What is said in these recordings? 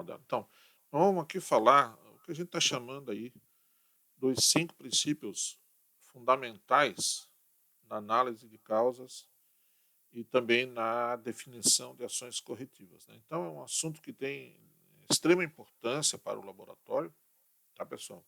final dela. Então, nós vamos aqui falar o que a gente está chamando aí dos 5 princípios fundamentais na análise de causas e também na definição de ações corretivas, né. Então é um assunto que tem extrema importância para o laboratório, tá, pessoal?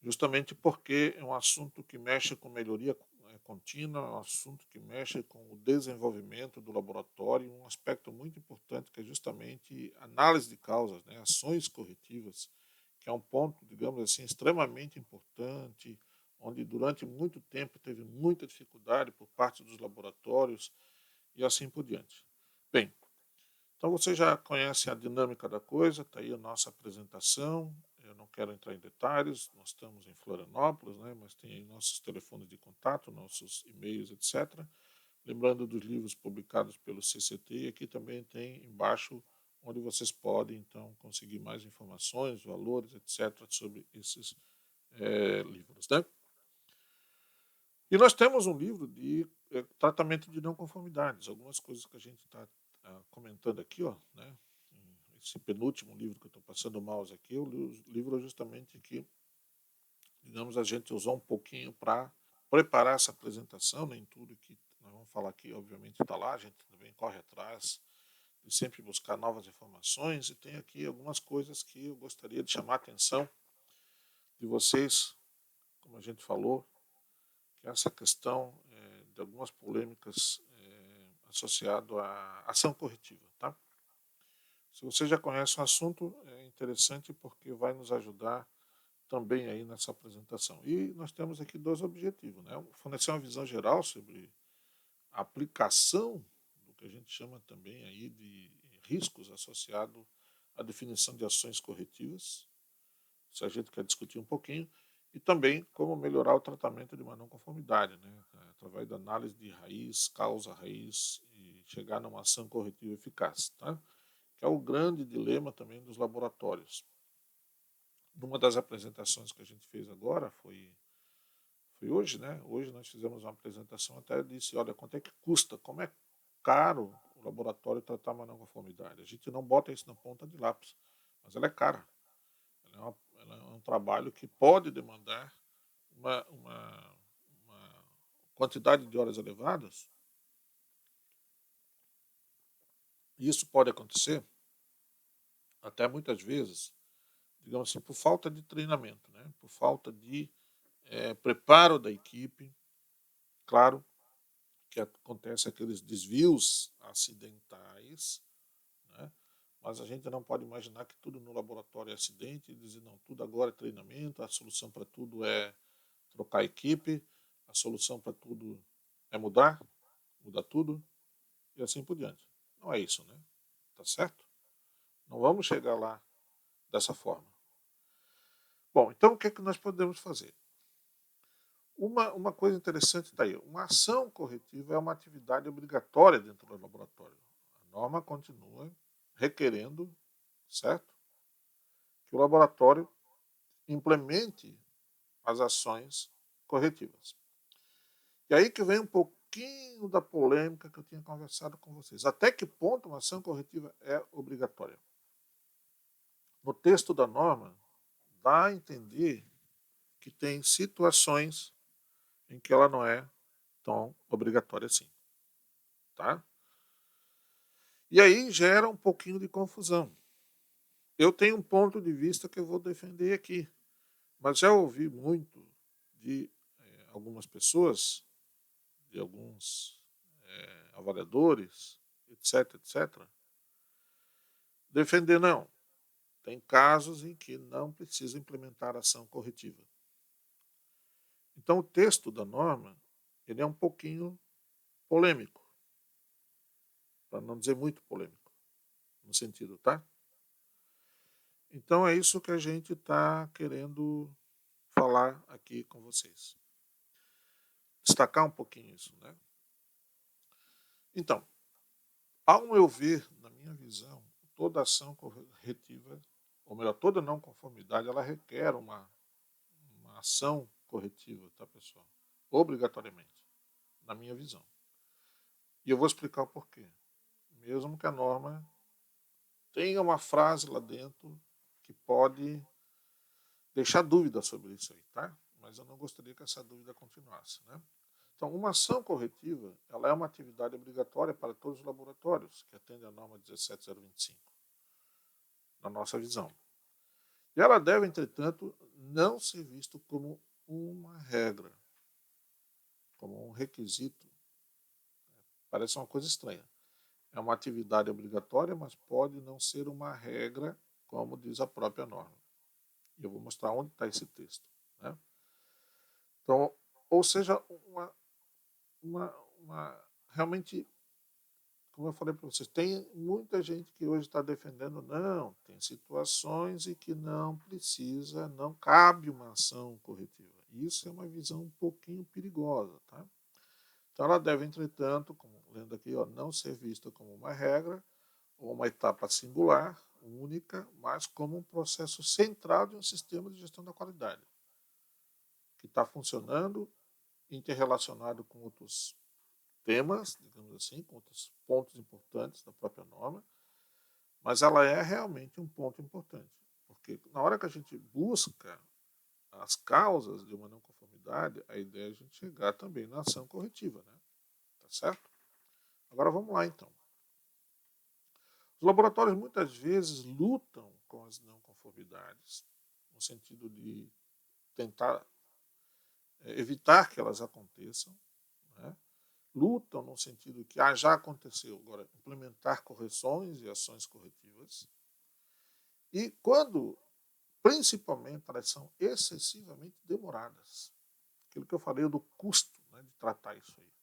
Justamente porque é um assunto que mexe com melhoria contínua, é um assunto que mexe com o desenvolvimento do laboratório, um aspecto muito importante que é justamente análise de causas, né, ações corretivas, que é um ponto, digamos assim, extremamente importante, onde durante muito tempo teve muita dificuldade por parte dos laboratórios e assim por diante. Bem, então você já conhece a dinâmica da coisa, está aí a nossa apresentação. Eu não quero entrar em detalhes, nós estamos em Florianópolis, né, mas tem aí nossos telefones de contato, nossos e-mails, etc. Lembrando dos livros publicados pelo CCT, e aqui também tem embaixo onde vocês podem então conseguir mais informações, valores, etc. sobre esses livros, né? E nós temos um livro de tratamento de não conformidades, algumas coisas que a gente está comentando aqui, ó, né? Esse penúltimo livro que eu estou passando o mouse aqui, o livro justamente que, digamos, a gente usou um pouquinho para preparar essa apresentação, nem tudo que nós vamos falar aqui, obviamente, está lá, a gente também corre atrás de sempre buscar novas informações, e tem aqui algumas coisas que eu gostaria de chamar a atenção de vocês, como a gente falou, que é essa questão de algumas polêmicas associado à ação corretiva, tá? Se você já conhece o assunto, é interessante porque vai nos ajudar também aí nessa apresentação. E nós temos aqui 2 objetivos, né? Fornecer uma visão geral sobre a aplicação do que a gente chama também aí de riscos associados à definição de ações corretivas, se a gente quer discutir um pouquinho, e também como melhorar o tratamento de uma não conformidade, né? Através da análise de raiz, causa raiz e chegar numa ação corretiva eficaz, tá? Que é o grande dilema também dos laboratórios. Numa das apresentações que a gente fez agora, foi hoje, né? Hoje nós fizemos uma apresentação, até disse, olha, quanto é que custa, como é caro o laboratório tratar uma não conformidade. A gente não bota isso na ponta de lápis, mas ela é cara. Ela é um trabalho que pode demandar uma quantidade de horas elevadas, e isso pode acontecer até muitas vezes, digamos assim, por falta de treinamento, né? Por falta de preparo da equipe. Claro que acontece aqueles desvios acidentais, né? Mas a gente não pode imaginar que tudo no laboratório é acidente e dizer, não, tudo agora é treinamento, a solução para tudo é trocar a equipe, a solução para tudo é mudar tudo e assim por diante. Não é isso, né? Tá certo? Não vamos chegar lá dessa forma. Bom, então o que é que nós podemos fazer? Uma coisa interessante está aí. Uma ação corretiva é uma atividade obrigatória dentro do laboratório. A norma continua requerendo, certo? Que o laboratório implemente as ações corretivas. E aí que vem um pouquinho da polêmica que eu tinha conversado com vocês. Até que ponto uma ação corretiva é obrigatória? No texto da norma, dá a entender que tem situações em que ela não é tão obrigatória assim, tá? E aí gera um pouquinho de confusão. Eu tenho um ponto de vista que eu vou defender aqui, mas já ouvi muito de algumas pessoas, de alguns avaliadores, etc, etc, defender não. Tem casos em que não precisa implementar ação corretiva. Então o texto da norma, ele é um pouquinho polêmico, para não dizer muito polêmico, no sentido, tá? Então é isso que a gente está querendo falar aqui com vocês. Destacar um pouquinho isso, né? Então, ao meu ver, na minha visão, toda ação corretiva, ou melhor, toda não conformidade, ela requer uma ação corretiva, tá, pessoal? Obrigatoriamente, na minha visão. E eu vou explicar o porquê. Mesmo que a norma tenha uma frase lá dentro que pode deixar dúvida sobre isso aí, tá? Mas eu não gostaria que essa dúvida continuasse, né? Então, uma ação corretiva, ela é uma atividade obrigatória para todos os laboratórios, que atendem à norma 17025, na nossa visão. E ela deve, entretanto, não ser vista como uma regra, como um requisito. Parece uma coisa estranha. É uma atividade obrigatória, mas pode não ser uma regra, como diz a própria norma. E eu vou mostrar onde está esse texto, né? Então, ou seja, realmente, como eu falei para vocês, tem muita gente que hoje está defendendo, não, tem situações em que não precisa, não cabe uma ação corretiva. Isso é uma visão um pouquinho perigosa, tá? Então ela deve, entretanto, como lendo aqui, ó, não ser vista como uma regra ou uma etapa singular, única, mas como um processo central de um sistema de gestão da qualidade, que está funcionando, interrelacionado com outros temas, digamos assim, com outros pontos importantes da própria norma, mas ela é realmente um ponto importante, porque na hora que a gente busca as causas de uma não conformidade, a ideia é a gente chegar também na ação corretiva, né? Tá certo? Agora vamos lá então. Os laboratórios muitas vezes lutam com as não conformidades, no sentido de tentar evitar que elas aconteçam, né? Lutam no sentido que já aconteceu, agora implementar correções e ações corretivas. E quando, principalmente, elas são excessivamente demoradas, aquilo que eu falei do custo, né, de tratar isso aí.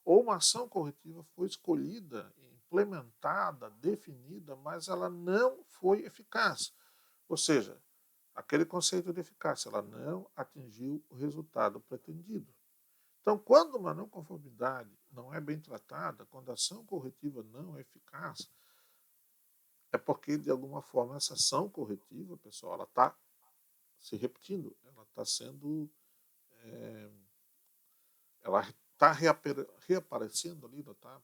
Ou uma ação corretiva foi escolhida, implementada, definida, mas ela não foi eficaz. Ou seja, aquele conceito de eficácia, ela não atingiu o resultado pretendido. Então, quando uma não conformidade não é bem tratada, quando a ação corretiva não é eficaz, é porque, de alguma forma, essa ação corretiva, pessoal, ela está se repetindo, ela está sendo. É, ela está reaparecendo ali, ela está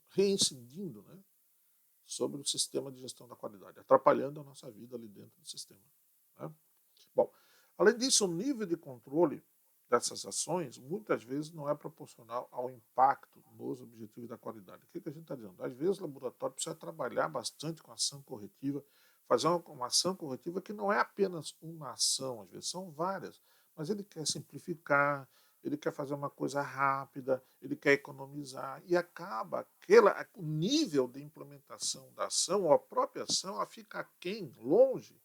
reincidindo, né, sobre o sistema de gestão da qualidade, atrapalhando a nossa vida ali dentro do sistema, né? Bom, além disso, o nível de controle dessas ações muitas vezes não é proporcional ao impacto nos objetivos da qualidade. O que a gente está dizendo? Às vezes o laboratório precisa trabalhar bastante com a ação corretiva, fazer uma ação corretiva que não é apenas uma ação, às vezes são várias, mas ele quer simplificar, ele quer fazer uma coisa rápida, ele quer economizar, e acaba o nível de implementação da ação, ou a própria ação, ela fica aquém, longe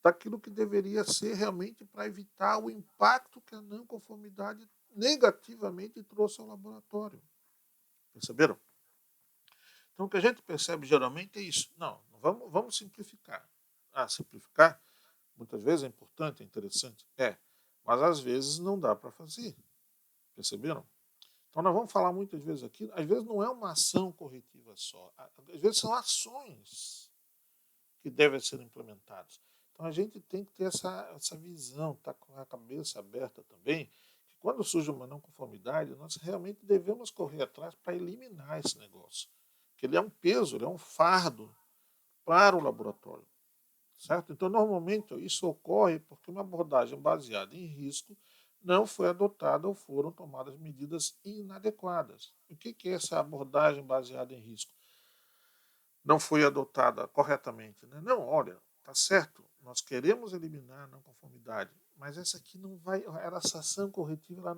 daquilo que deveria ser realmente para evitar o impacto que a não conformidade negativamente trouxe ao laboratório. Perceberam? Então, o que a gente percebe geralmente é isso. Não, vamos simplificar. Simplificar muitas vezes é importante, é interessante. Mas às vezes não dá para fazer. Perceberam? Então, nós vamos falar muitas vezes aqui, às vezes não é uma ação corretiva só. Às vezes são ações que devem ser implementados. Então a gente tem que ter essa visão, estar com a cabeça aberta também, que quando surge uma não conformidade, nós realmente devemos correr atrás para eliminar esse negócio. Que ele é um peso, ele é um fardo para o laboratório. Certo? Então, normalmente, isso ocorre porque uma abordagem baseada em risco não foi adotada ou foram tomadas medidas inadequadas. O que é essa abordagem baseada em risco? Não foi adotada corretamente. Né? Não, olha, tá certo, nós queremos eliminar a não conformidade, mas essa aqui não vai, essa ação corretiva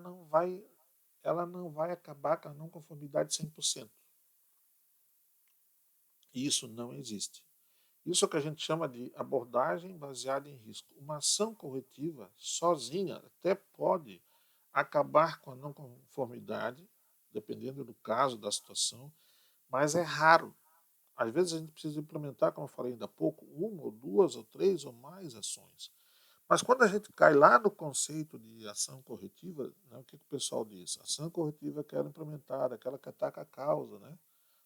ela não vai acabar com a não conformidade 100%. Isso não existe. Isso é o que a gente chama de abordagem baseada em risco. Uma ação corretiva sozinha até pode acabar com a não conformidade, dependendo do caso, da situação, mas é raro. Às vezes a gente precisa implementar, como eu falei ainda há pouco, uma ou duas ou três ou mais ações. Mas quando a gente cai lá no conceito de ação corretiva, né, o que o pessoal diz? Ação corretiva que era implementada, aquela que ataca a causa, né?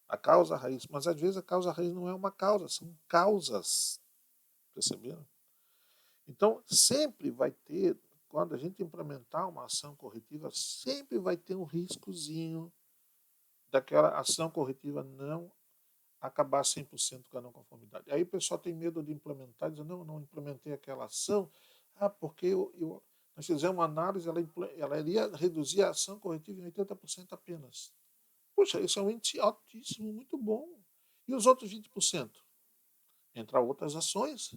A causa raiz. Mas às vezes a causa raiz não é uma causa, são causas. Perceberam? Então, sempre vai ter, quando a gente implementar uma ação corretiva, sempre vai ter um riscozinho daquela ação corretiva não acabar 100% com a não conformidade. Aí o pessoal tem medo de implementar, diz, não implementei aquela ação, porque nós fizemos uma análise, ela iria reduzir a ação corretiva em 80% apenas. Poxa, isso é um índice altíssimo, muito bom. E os outros 20%? Entra outras ações,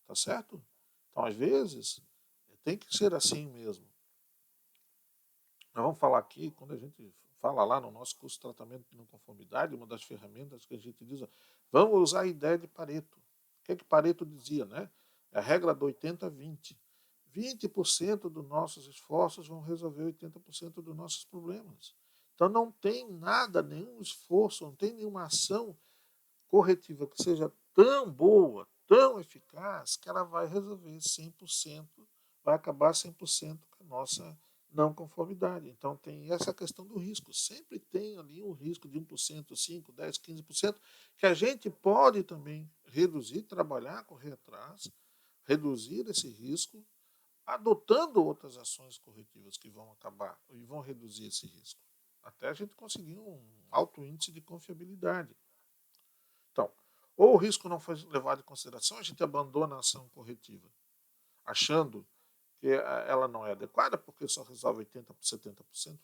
tá certo? Então, às vezes, tem que ser assim mesmo. Nós vamos falar aqui, quando a gente fala lá no nosso curso de tratamento de não conformidade, uma das ferramentas que a gente diz, vamos usar a ideia de Pareto. O que é que Pareto dizia, né? É a regra do 80-20. 20% dos nossos esforços vão resolver 80% dos nossos problemas. Então não tem nada, nenhum esforço, não tem nenhuma ação corretiva que seja tão boa, tão eficaz, que ela vai resolver 100%, vai acabar 100% com a nossa não conformidade. Então tem essa questão do risco. Sempre tem ali um risco de 1%, 5%, 10%, 15%, que a gente pode também reduzir, trabalhar, correr atrás, reduzir esse risco, adotando outras ações corretivas que vão acabar e vão reduzir esse risco. Até a gente conseguir um alto índice de confiabilidade. Então, ou o risco não foi levado em consideração, a gente abandona a ação corretiva, achando que ela não é adequada, porque só resolve 80% 70%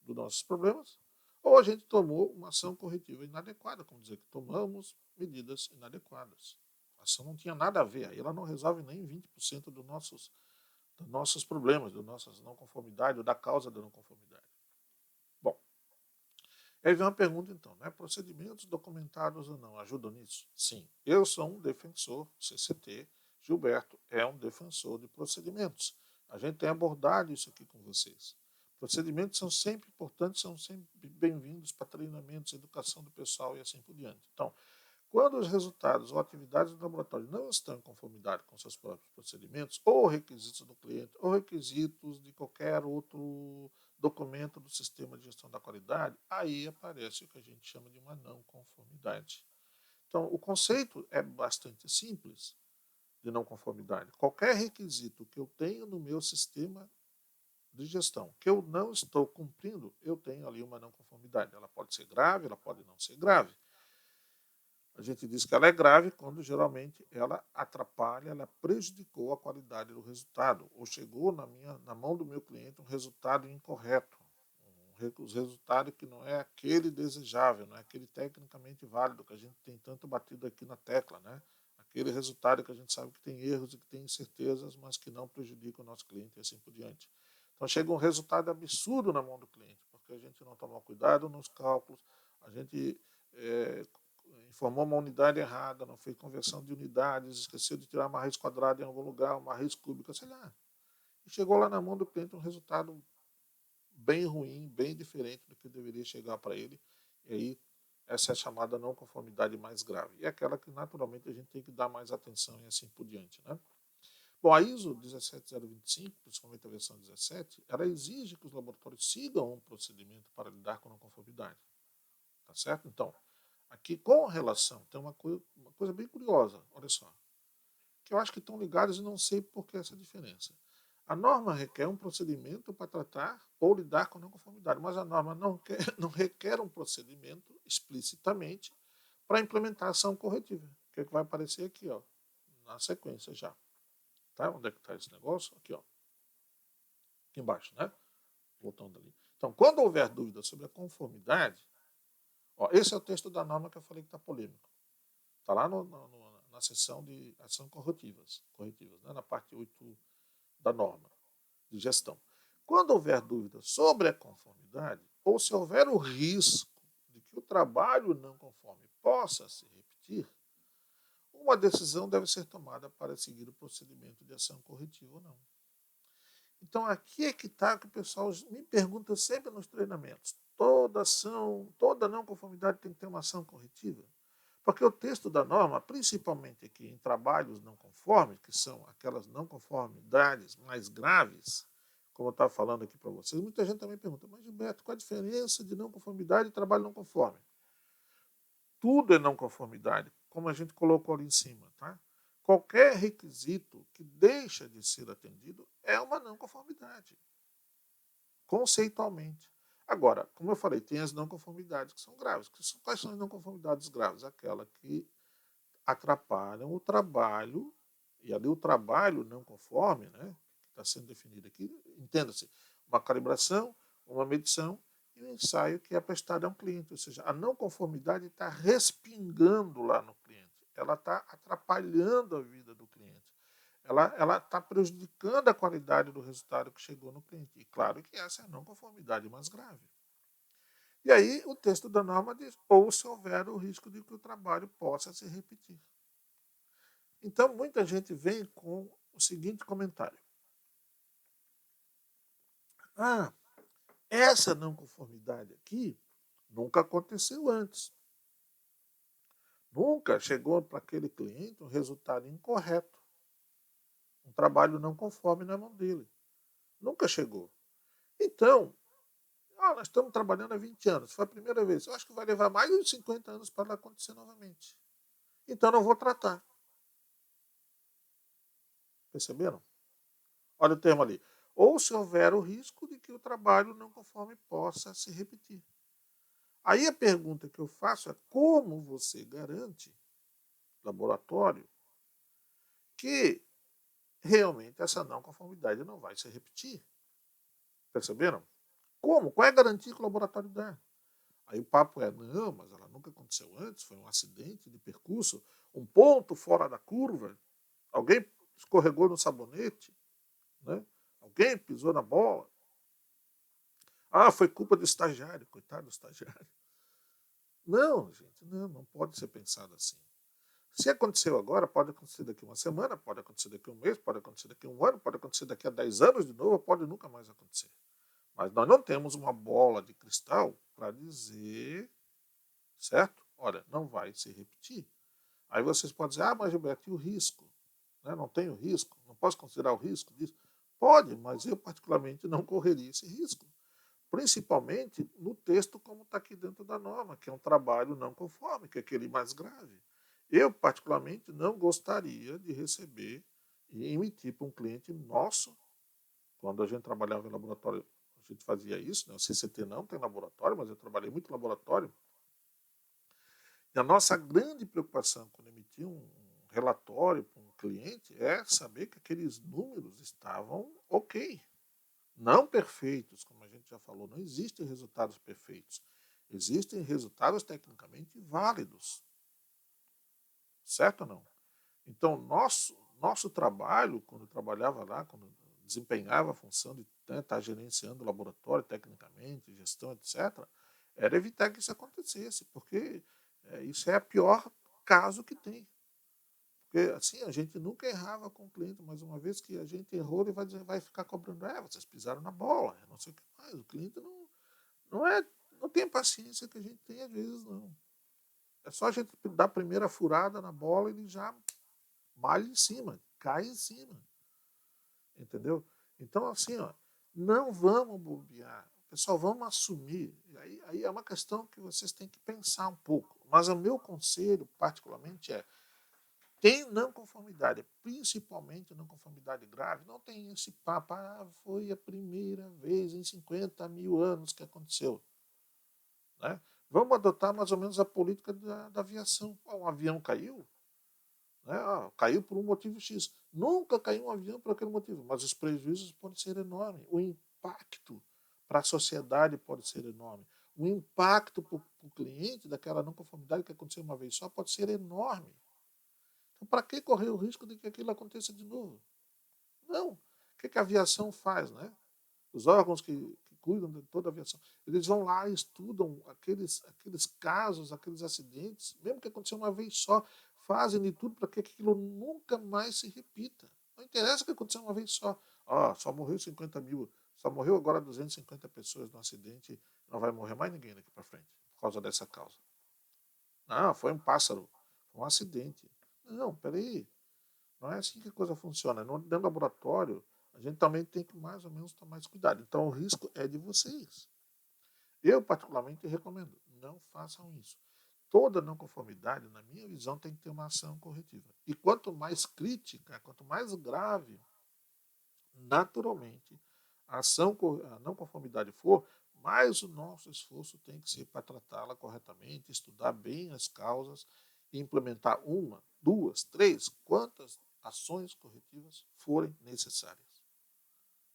dos nossos problemas, ou a gente tomou uma ação corretiva inadequada, como dizer que tomamos medidas inadequadas. A ação não tinha nada a ver, aí ela não resolve nem 20% dos nossos problemas, das nossas não conformidades, ou da causa da não conformidade. Bom, aí vem uma pergunta então, né? Procedimentos documentados ou não ajudam nisso? Sim, eu sou um defensor, CCT, Gilberto é um defensor de procedimentos. A gente tem abordado isso aqui com vocês. Procedimentos são sempre importantes, são sempre bem-vindos para treinamentos, educação do pessoal e assim por diante. Então, quando os resultados ou atividades do laboratório não estão em conformidade com seus próprios procedimentos, ou requisitos do cliente, ou requisitos de qualquer outro documento do sistema de gestão da qualidade, aí aparece o que a gente chama de uma não conformidade. Então, o conceito é bastante simples de não conformidade. Qualquer requisito que eu tenho no meu sistema de gestão que eu não estou cumprindo, eu tenho ali uma não conformidade. Ela pode ser grave, ela pode não ser grave. A gente diz que ela é grave quando geralmente ela atrapalha, ela prejudicou a qualidade do resultado, ou chegou na mão do meu cliente um resultado incorreto, um resultado que não é aquele desejável, não é aquele tecnicamente válido que a gente tem tanto batido aqui na tecla, né? Aquele resultado que a gente sabe que tem erros e que tem incertezas, mas que não prejudica o nosso cliente e assim por diante. Então chega um resultado absurdo na mão do cliente, porque a gente não tomou cuidado nos cálculos, a gente informou uma unidade errada, não fez conversão de unidades, esqueceu de tirar uma raiz quadrada em algum lugar, uma raiz cúbica, sei lá. E chegou lá na mão do cliente um resultado bem ruim, bem diferente do que deveria chegar para ele. E aí, essa é a chamada não conformidade mais grave. E é aquela que, naturalmente, a gente tem que dar mais atenção e assim por diante. Né? Bom, a ISO 17025, principalmente a versão 17, ela exige que os laboratórios sigam um procedimento para lidar com a não conformidade. Tá certo? Então, aqui com relação, tem uma coisa bem curiosa, olha só, que eu acho que estão ligados e não sei por que essa diferença. A norma requer um procedimento para tratar ou lidar com a não conformidade, mas a norma não requer um procedimento explicitamente para implementar a ação corretiva, que é que vai aparecer aqui, ó, na sequência já. Tá? Onde é que está esse negócio? Aqui, ó. Aqui embaixo, né? Voltando ali. Então, quando houver dúvida sobre a conformidade, ó, esse é o texto da norma que eu falei que está polêmico. Está lá na seção de ação corretivas, né? Na parte 8 da norma de gestão. Quando houver dúvida sobre a conformidade, ou se houver o risco de que o trabalho não conforme possa se repetir, uma decisão deve ser tomada para seguir o procedimento de ação corretiva ou não. Então aqui é que está que o pessoal me pergunta sempre nos treinamentos. Toda ação, toda não conformidade tem que ter uma ação corretiva? Porque o texto da norma, principalmente aqui em trabalhos não conformes, que são aquelas não conformidades mais graves, como eu estava falando aqui para vocês, muita gente também pergunta, mas Gilberto, qual a diferença de não conformidade e trabalho não conforme? Tudo é não conformidade, como a gente colocou ali em cima. Tá? Qualquer requisito que deixa de ser atendido é uma não conformidade, conceitualmente. Agora, como eu falei, tem as não conformidades que são graves. Quais são as não conformidades graves? Aquela que atrapalham o trabalho, e ali o trabalho não conforme, né, que está sendo definido aqui, entenda-se, uma calibração, uma medição e um ensaio que é prestado a um cliente. Ou seja, a não conformidade está respingando lá no cliente, ela está atrapalhando a vida do cliente. Ela está prejudicando a qualidade do resultado que chegou no cliente. E claro que essa é a não conformidade mais grave. E aí o texto da norma diz, ou se houver o risco de que o trabalho possa se repetir. Então, muita gente vem com o seguinte comentário. Ah, essa não conformidade aqui nunca aconteceu antes. Nunca chegou para aquele cliente um resultado incorreto. Um trabalho não conforme na mão dele. Nunca chegou. Então, nós estamos trabalhando há 20 anos. Foi a primeira vez. Eu acho que vai levar mais de 50 anos para acontecer novamente. Então, não vou tratar. Perceberam? Olha o termo ali. Ou se houver o risco de que o trabalho não conforme possa se repetir. Aí a pergunta que eu faço é como você garante, laboratório, que realmente essa não conformidade não vai se repetir? Perceberam? Como? Qual é a garantia que o laboratório dá? Aí o papo é, não, mas ela nunca aconteceu antes, foi um acidente de percurso, um ponto fora da curva, alguém escorregou no sabonete, né? Alguém pisou na bola. Ah, foi culpa do estagiário, coitado do estagiário. Não, gente, não pode ser pensado assim. Se aconteceu agora, pode acontecer daqui uma semana, pode acontecer daqui um mês, pode acontecer daqui um ano, pode acontecer daqui a 10 anos de novo, pode nunca mais acontecer. Mas nós não temos uma bola de cristal para dizer, certo? Olha, não vai se repetir. Aí vocês podem dizer, mas Gilberto, e o risco? Né? Não tem o risco? Não posso considerar o risco disso? Pode, mas eu particularmente não correria esse risco. Principalmente no texto como está aqui dentro da norma, que é um trabalho não conforme, que é aquele mais grave. Eu, particularmente, não gostaria de receber e emitir para um cliente nosso, quando a gente trabalhava em laboratório, a gente fazia isso, né? O CCT não tem laboratório, mas eu trabalhei muito em laboratório. E a nossa grande preocupação quando emitir um relatório para um cliente é saber que aqueles números estavam ok. Não perfeitos, como a gente já falou, não existem resultados perfeitos. Existem resultados tecnicamente válidos. Certo ou não? Então, nosso trabalho, quando eu trabalhava lá, quando eu desempenhava a função de estar gerenciando o laboratório tecnicamente, gestão, etc., era evitar que isso acontecesse, porque isso é o pior caso que tem. Porque assim, a gente nunca errava com o cliente, mas uma vez que a gente errou, ele vai ficar cobrando, vocês pisaram na bola, não sei o que mais. O cliente não tem a paciência que a gente tem às vezes, não. É só a gente dar a primeira furada na bola e ele já malha em cima, cai em cima. Entendeu? Então, assim, não vamos bobear. Pessoal, vamos assumir. Aí é uma questão que vocês têm que pensar um pouco. Mas o meu conselho, particularmente, tem não conformidade, principalmente não conformidade grave, não tem esse papo, foi a primeira vez em 50 mil anos que aconteceu. Né? Vamos adotar mais ou menos a política da aviação. Um avião caiu, né? Caiu por um motivo X. Nunca caiu um avião por aquele motivo, mas os prejuízos podem ser enormes. O impacto para a sociedade pode ser enorme. O impacto para o cliente daquela não conformidade que aconteceu uma vez só pode ser enorme. Então, para que correr o risco de que aquilo aconteça de novo? Não. O que a aviação faz, né? Os órgãos que cuidam de toda a aviação, eles vão lá e estudam aqueles casos, aqueles acidentes, mesmo que aconteceu uma vez só, fazem de tudo para que aquilo nunca mais se repita. Não interessa que aconteceu uma vez só. Só morreu 50 mil, só morreu agora 250 pessoas no acidente, não vai morrer mais ninguém daqui para frente, por causa dessa causa. Não, foi um pássaro, foi um acidente. Não, peraí, não é assim que a coisa funciona. Dentro do laboratório, a gente também tem que mais ou menos tomar esse cuidado. Então, o risco é de vocês. Eu, particularmente, recomendo, não façam isso. Toda não conformidade, na minha visão, tem que ter uma ação corretiva. E quanto mais crítica, quanto mais grave, naturalmente, a não conformidade for, mais o nosso esforço tem que ser para tratá-la corretamente, estudar bem as causas e implementar uma, duas, três, quantas ações corretivas forem necessárias.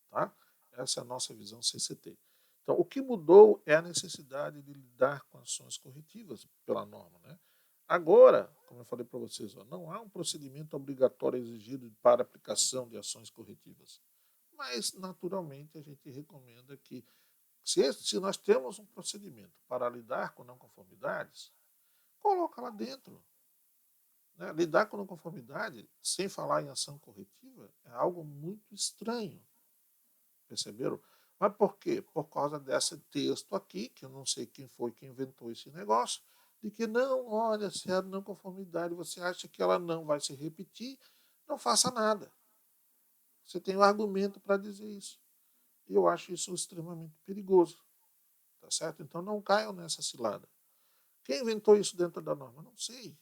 Tá? Essa é a nossa visão CCT. Então, o que mudou é a necessidade de lidar com ações corretivas pela norma. Né? Agora, como eu falei para vocês, não há um procedimento obrigatório exigido para aplicação de ações corretivas. Mas, naturalmente, a gente recomenda que, se nós temos um procedimento para lidar com não conformidades, coloca lá dentro. Né? Lidar com não conformidade, sem falar em ação corretiva, é algo muito estranho. Perceberam? Mas por quê? Por causa desse texto aqui, que eu não sei quem foi que inventou esse negócio, de que não, olha, se é não conformidade, você acha que ela não vai se repetir, não faça nada. Você tem um argumento para dizer isso. E eu acho isso extremamente perigoso. Tá certo? Então não caiam nessa cilada. Quem inventou isso dentro da norma? Não sei.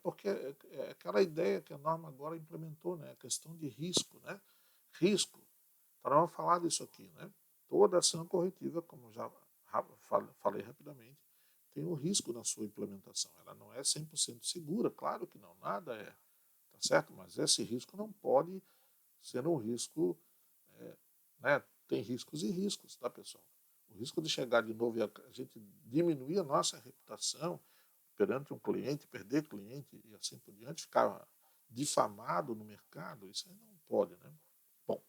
Porque é aquela ideia que a norma agora implementou, né? A questão de risco, né? Risco. Então, vamos falar disso aqui, né? Toda ação corretiva, como já falei rapidamente, tem um risco na sua implementação. Ela não é 100% segura, claro que não, nada é, tá certo? Mas esse risco não pode ser um risco, é, né? Tem riscos e riscos, tá, pessoal? O risco de chegar de novo e a gente diminuir a nossa reputação perante um cliente, perder cliente e assim por diante, ficar difamado no mercado, isso aí não pode, né? Bom,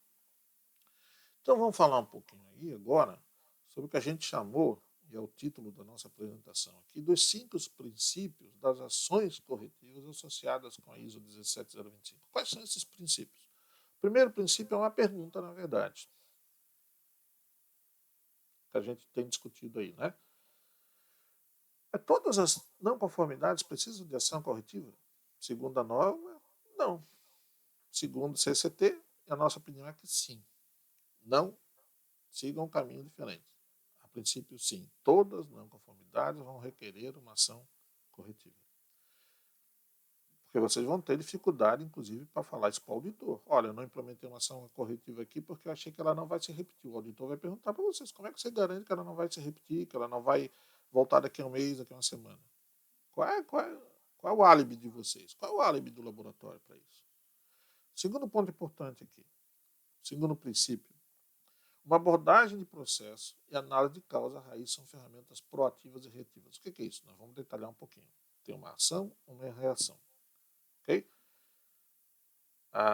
então vamos falar um pouquinho aí agora sobre o que a gente chamou, e é o título da nossa apresentação aqui, dos 5 princípios das ações corretivas associadas com a ISO 17025. Quais são esses princípios? O primeiro princípio é uma pergunta, na verdade, que a gente tem discutido aí, né? Todas as não conformidades precisam de ação corretiva? Segundo a norma, não. Segundo o CCT, a nossa opinião é que sim. Não sigam um caminho diferente. A princípio, sim, todas as não conformidades vão requerer uma ação corretiva. Porque vocês vão ter dificuldade, inclusive, para falar isso para o auditor. Olha, eu não implementei uma ação corretiva aqui porque eu achei que ela não vai se repetir. O auditor vai perguntar para vocês como é que você garante que ela não vai se repetir, que ela não vai voltar daqui a um mês, daqui a uma semana. Qual é o álibi de vocês? Qual é o álibi do laboratório para isso? Segundo ponto importante aqui, segundo princípio, uma abordagem de processo e análise de causa raiz são ferramentas proativas e reativas. O que é isso? Nós vamos detalhar um pouquinho. Tem uma ação, uma reação. Ok?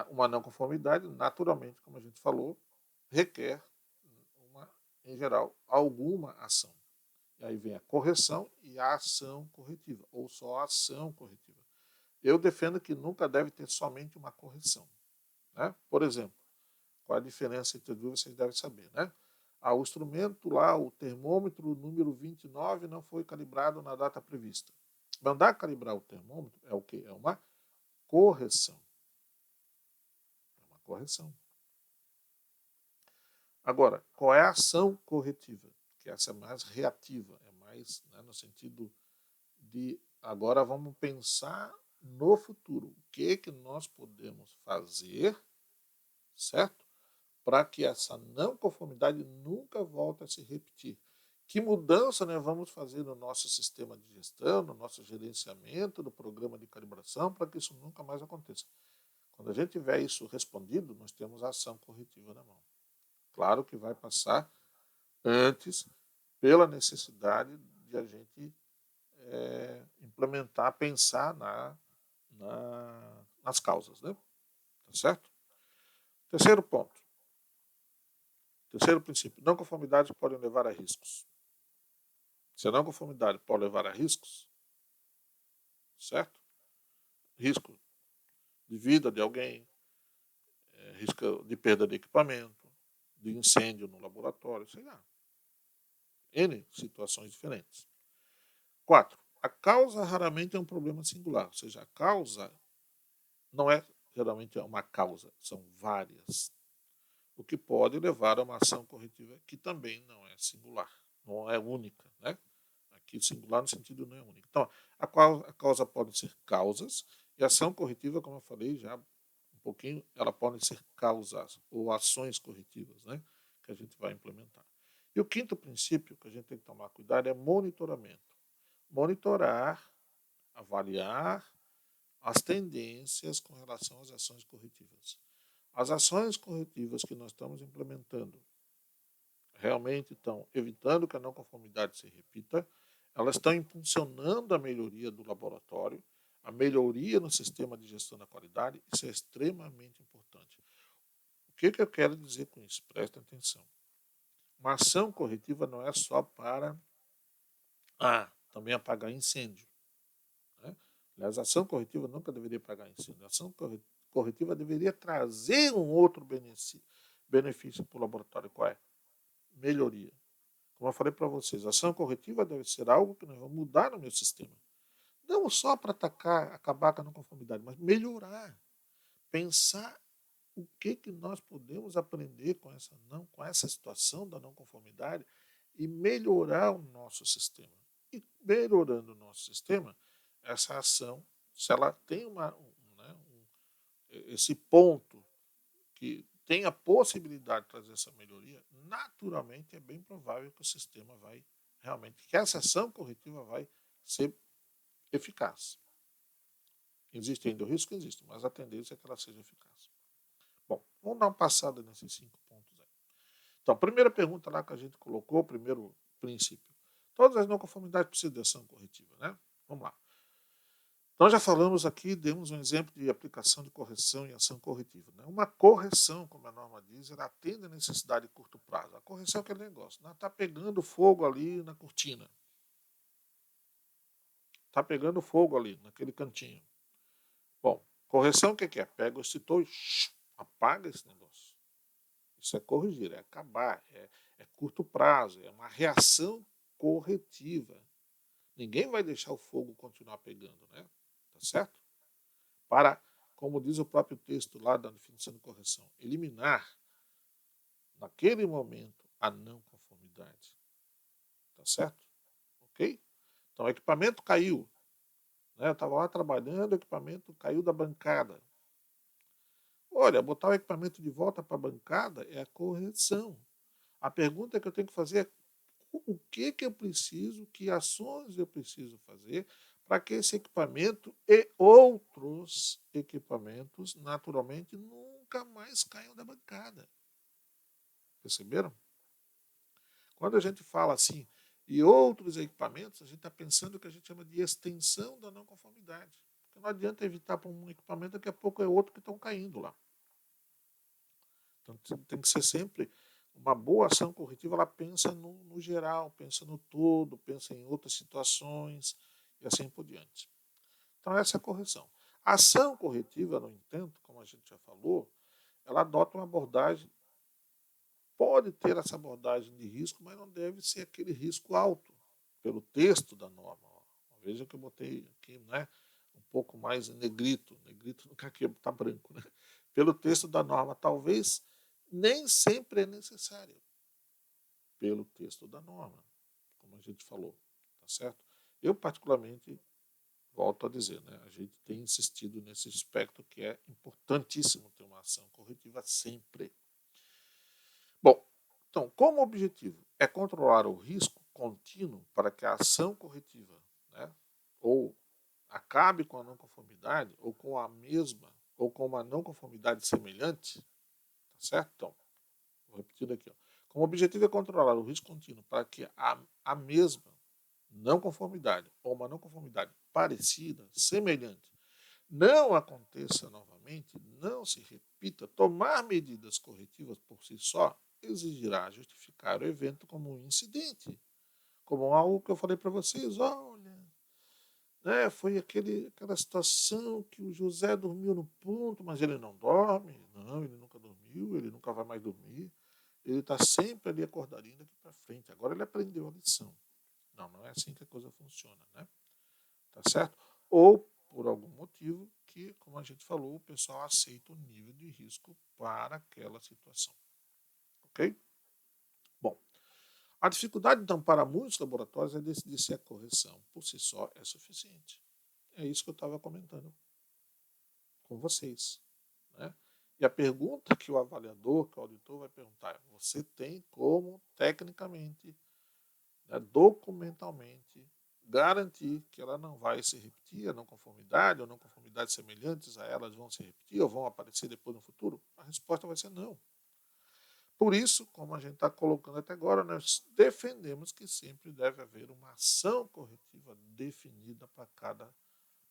Uma não conformidade, naturalmente, como a gente falou, requer, em geral, alguma ação. E aí vem a correção e a ação corretiva, ou só a ação corretiva. Eu defendo que nunca deve ter somente uma correção. Né? Por exemplo, qual a diferença entre as duas, vocês devem saber, né? O instrumento lá, o termômetro número 29, não foi calibrado na data prevista. Mandar calibrar o termômetro é o quê? É uma correção. É uma correção. Agora, qual é a ação corretiva? Que essa é mais reativa, é mais, né, no sentido de agora vamos pensar no futuro. O que nós podemos fazer, certo? Para que essa não conformidade nunca volte a se repetir. Que mudança, né, vamos fazer no nosso sistema de gestão, no nosso gerenciamento, no programa de calibração, para que isso nunca mais aconteça? Quando a gente tiver isso respondido, nós temos a ação corretiva na mão. Claro que vai passar antes pela necessidade de a gente implementar, pensar nas causas. Né? Tá certo? Terceiro ponto. Terceiro princípio. Não conformidades podem levar a riscos. Se a não conformidade pode levar a riscos, certo? Risco de vida de alguém, risco de perda de equipamento, de incêndio no laboratório, sei lá. N situações diferentes. 4. A causa raramente é um problema singular, ou seja, a causa não é geralmente uma causa, são várias. O que pode levar a uma ação corretiva que também não é singular, não é única, né? Aqui singular no sentido não é único. Então, a causa pode ser causas e a ação corretiva, como eu falei já um pouquinho, ela pode ser causas ou ações corretivas, né? Que a gente vai implementar. E o quinto princípio que a gente tem que tomar cuidado é monitoramento. Monitorar, avaliar as tendências com relação às ações corretivas. As ações corretivas que nós estamos implementando realmente estão evitando que a não conformidade se repita, elas estão impulsionando a melhoria do laboratório, a melhoria no sistema de gestão da qualidade, isso é extremamente importante. O que eu quero dizer com isso? Prestem atenção. Uma ação corretiva não é só para também apagar incêndio. Né? Aliás, a ação corretiva nunca deveria apagar incêndio. A ação corretiva deveria trazer um outro benefício para o laboratório. Qual é? Melhoria. Como eu falei para vocês, a ação corretiva deve ser algo que nós vamos mudar no meu sistema. Não só para atacar, acabar com a não conformidade, mas melhorar. Pensar o que nós podemos aprender com essa situação da não conformidade e melhorar o nosso sistema. E melhorando o nosso sistema, essa ação, se ela tem esse ponto que tem a possibilidade de trazer essa melhoria, naturalmente é bem provável que o sistema vai realmente, que essa ação corretiva vai ser eficaz. Existe ainda o risco? Existe, mas a tendência é que ela seja eficaz. Bom, vamos dar uma passada nesses 5 pontos aí. Então, a primeira pergunta lá que a gente colocou, o primeiro princípio. Todas as não conformidades precisam de ação corretiva, né? Vamos lá. Nós já falamos aqui, demos um exemplo de aplicação de correção e ação corretiva. Né? Uma correção, como a norma diz, ela atende a necessidade de curto prazo. A correção é aquele negócio. Está pegando fogo ali na cortina. Está pegando fogo ali, naquele cantinho. Bom, correção o que é? Pega o extintor e apaga esse negócio. Isso é corrigir, é acabar, é curto prazo, é uma reação corretiva. Ninguém vai deixar o fogo continuar pegando, né? Tá certo? Para, como diz o próprio texto lá da definição de correção, eliminar, naquele momento, a não conformidade. Tá certo? Ok? Então, o equipamento caiu. Né? Eu estava lá trabalhando, o equipamento caiu da bancada. Olha, botar o equipamento de volta para a bancada é a correção. A pergunta que eu tenho que fazer é o que eu preciso, que ações eu preciso fazer para que esse equipamento e outros equipamentos, naturalmente, nunca mais caiam da bancada. Perceberam? Quando a gente fala assim, e outros equipamentos, a gente está pensando o que a gente chama de extensão da não conformidade. Porque não adianta evitar para um equipamento, daqui a pouco é outro que estão caindo lá. Então tem que ser sempre uma boa ação corretiva, ela pensa no geral, pensa no todo, pensa em outras situações e assim por diante. Então essa é a correção. A ação corretiva, no entanto, como a gente já falou, ela adota uma abordagem, pode ter essa abordagem de risco, mas não deve ser aquele risco alto, pelo texto da norma. Veja que eu botei aqui, né, um pouco mais negrito não quer que está branco, né? Pelo texto da norma, talvez nem sempre é necessário, pelo texto da norma, como a gente falou, tá certo? Eu, particularmente, volto a dizer, né, a gente tem insistido nesse aspecto que é importantíssimo ter uma ação corretiva sempre. Bom, então, como objetivo é controlar o risco contínuo para que a ação corretiva, né, ou acabe com a não conformidade, ou com a mesma, ou com uma não conformidade semelhante, tá certo? Então, vou repetir aqui. Ó. Como objetivo é controlar o risco contínuo para que a mesma não conformidade ou uma não conformidade parecida, semelhante, não aconteça novamente, não se repita, tomar medidas corretivas por si só exigirá justificar o evento como um incidente, como algo que eu falei para vocês, olha, né, foi aquela situação que o José dormiu no ponto, mas ele não dorme, não, ele nunca dormiu, ele nunca vai mais dormir, ele está sempre ali acordadinho daqui para frente, agora ele aprendeu a lição. Não, não é assim que a coisa funciona, né? Tá certo? Ou, por algum motivo, que, como a gente falou, o pessoal aceita o nível de risco para aquela situação. Ok? Bom, a dificuldade, então, para muitos laboratórios é decidir se a correção, por si só, é suficiente. É isso que eu estava comentando com vocês. Né? E a pergunta que o avaliador, que o auditor vai perguntar é: você tem como, tecnicamente, né, documentalmente, garantir que ela não vai se repetir, a não conformidade ou não conformidades semelhantes a elas vão se repetir ou vão aparecer depois no futuro? A resposta vai ser não. Por isso, como a gente está colocando até agora, nós defendemos que sempre deve haver uma ação corretiva definida para cada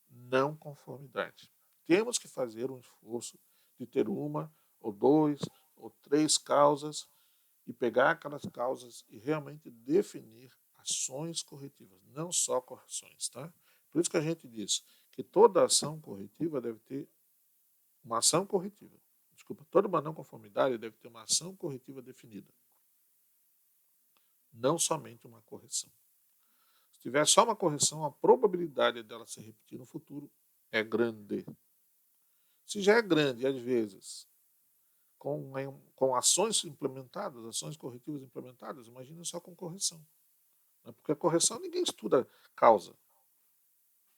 não conformidade. Temos que fazer um esforço de ter uma, ou dois, ou três causas e pegar aquelas causas e realmente definir ações corretivas, não só correções. Tá? Por isso que a gente diz que toda ação corretiva deve ter uma ação corretiva. Desculpa, toda uma não conformidade deve ter uma ação corretiva definida, não somente uma correção. Se tiver só uma correção, a probabilidade dela se repetir no futuro é grande. Se já é grande, às vezes, com ações implementadas, ações corretivas implementadas, imagina só com correção. Porque a correção ninguém estuda causa.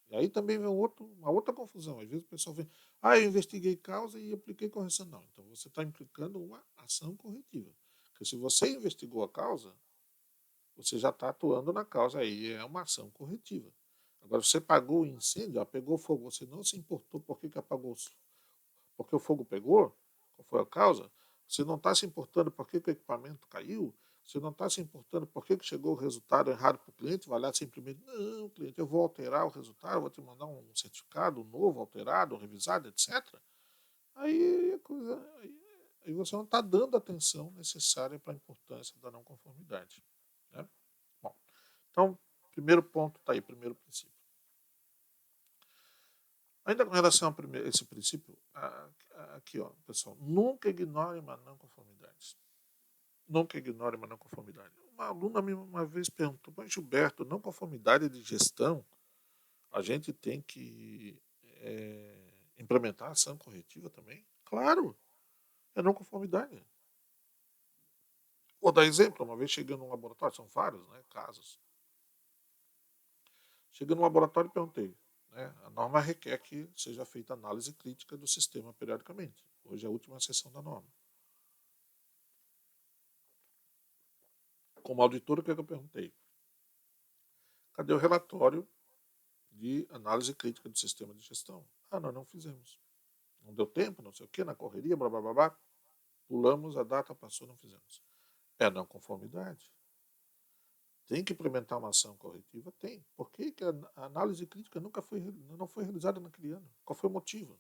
E aí também vem uma outra confusão. Às vezes o pessoal vem, eu investiguei causa e apliquei correção. Não, então você está implicando uma ação corretiva. Porque se você investigou a causa, você já está atuando na causa, aí é uma ação corretiva. Agora, você pagou o incêndio, pegou fogo, você não se importou por que apagou, porque o fogo pegou, qual foi a causa, você não está se importando por que o equipamento caiu, você não está se importando por que chegou o resultado errado para o cliente, vai lá simplesmente, não, cliente, eu vou alterar o resultado, vou te mandar um certificado novo, alterado, revisado, etc. Aí, aí você não está dando a atenção necessária para a importância da não conformidade. Né? Bom, então, primeiro ponto está aí, primeiro princípio. Ainda com relação a esse princípio, aqui, ó, pessoal, nunca ignore uma não conformidade. Nunca ignore uma não conformidade. Uma aluna uma vez perguntou, mas Gilberto, não conformidade de gestão, a gente tem que implementar ação corretiva também? Claro, é não conformidade. Vou dar exemplo, uma vez chegando num laboratório, são vários casos. Cheguei no laboratório e perguntei, a norma requer que seja feita análise crítica do sistema periodicamente. Hoje é a última sessão da norma. Como auditor, o que eu perguntei? Cadê o relatório de análise crítica do sistema de gestão? Nós não fizemos. Não deu tempo, não sei o quê, na correria, blá, blá, blá, blá. Pulamos, a data passou, não fizemos. É não conformidade. Tem que implementar uma ação corretiva? Tem. Por que a análise crítica não foi realizada naquele ano? Qual foi o motivo?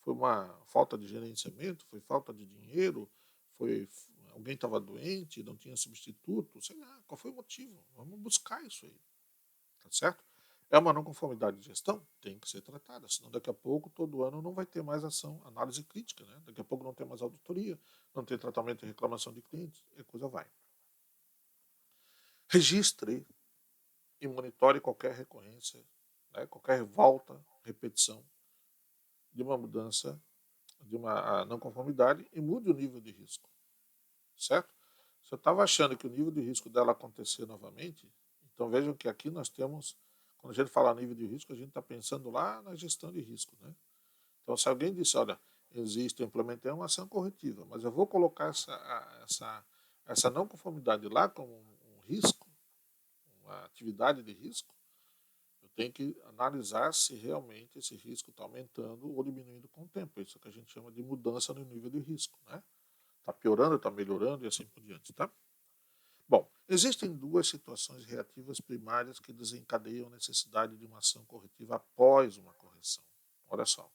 Foi uma falta de gerenciamento? Foi falta de dinheiro? Foi alguém estava doente, não tinha substituto? Sei lá, qual foi o motivo? Vamos buscar isso aí. Tá certo? É uma não conformidade de gestão? Tem que ser tratada, senão daqui a pouco, todo ano, não vai ter mais ação, análise crítica, né? Daqui a pouco não tem mais auditoria, não tem tratamento de reclamação de clientes, e a coisa vai. Registre e monitore qualquer recorrência, qualquer volta, repetição de uma mudança, de uma não conformidade e mude o nível de risco, certo? Se eu estava achando que o nível de risco dela acontecer novamente, então vejam que aqui nós temos, quando a gente fala nível de risco, a gente está pensando lá na gestão de risco, né? Então, se alguém disse, olha, existe, eu implementei uma ação corretiva, mas eu vou colocar essa não conformidade lá como um risco, uma atividade de risco, eu tenho que analisar se realmente esse risco está aumentando ou diminuindo com o tempo. Isso que a gente chama de mudança no nível de risco, né? Está piorando, está melhorando e assim por diante, tá? Bom, existem duas situações reativas primárias que desencadeiam a necessidade de uma ação corretiva após uma correção. Olha só.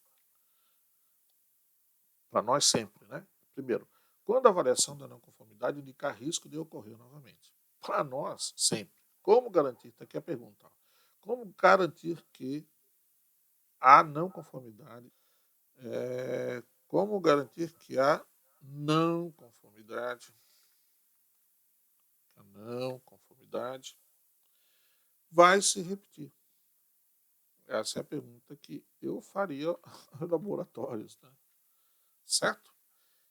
Para nós sempre, né? Primeiro, quando a avaliação da não conformidade indicar risco de ocorrer novamente. Para nós, sempre. Como garantir? Está aqui a pergunta. Como garantir que a não conformidade, como garantir que a não conformidade vai se repetir? Essa é a pergunta que eu faria aos laboratórios, né? Certo?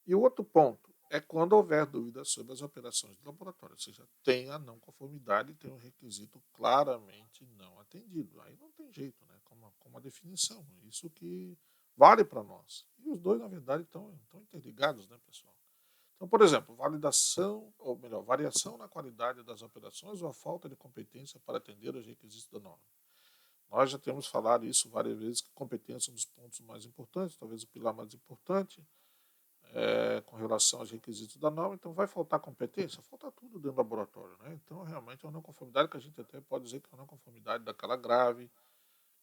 E o outro ponto é quando houver dúvidas sobre as operações do laboratório, ou seja, tem a não conformidade e tem um requisito claramente não atendido. Aí não tem jeito, né? Como a definição. Isso que vale para nós. E os dois, na verdade, estão interligados, né, pessoal? Então, por exemplo, validação, ou melhor, variação na qualidade das operações ou a falta de competência para atender aos requisitos da norma. Nós já temos falado isso várias vezes, que competência é um dos pontos mais importantes, talvez o pilar mais importante, com relação aos requisitos da norma. Então, vai faltar competência? Falta tudo dentro do laboratório, né? Então, realmente é uma não conformidade que a gente até pode dizer que é uma não conformidade daquela grave,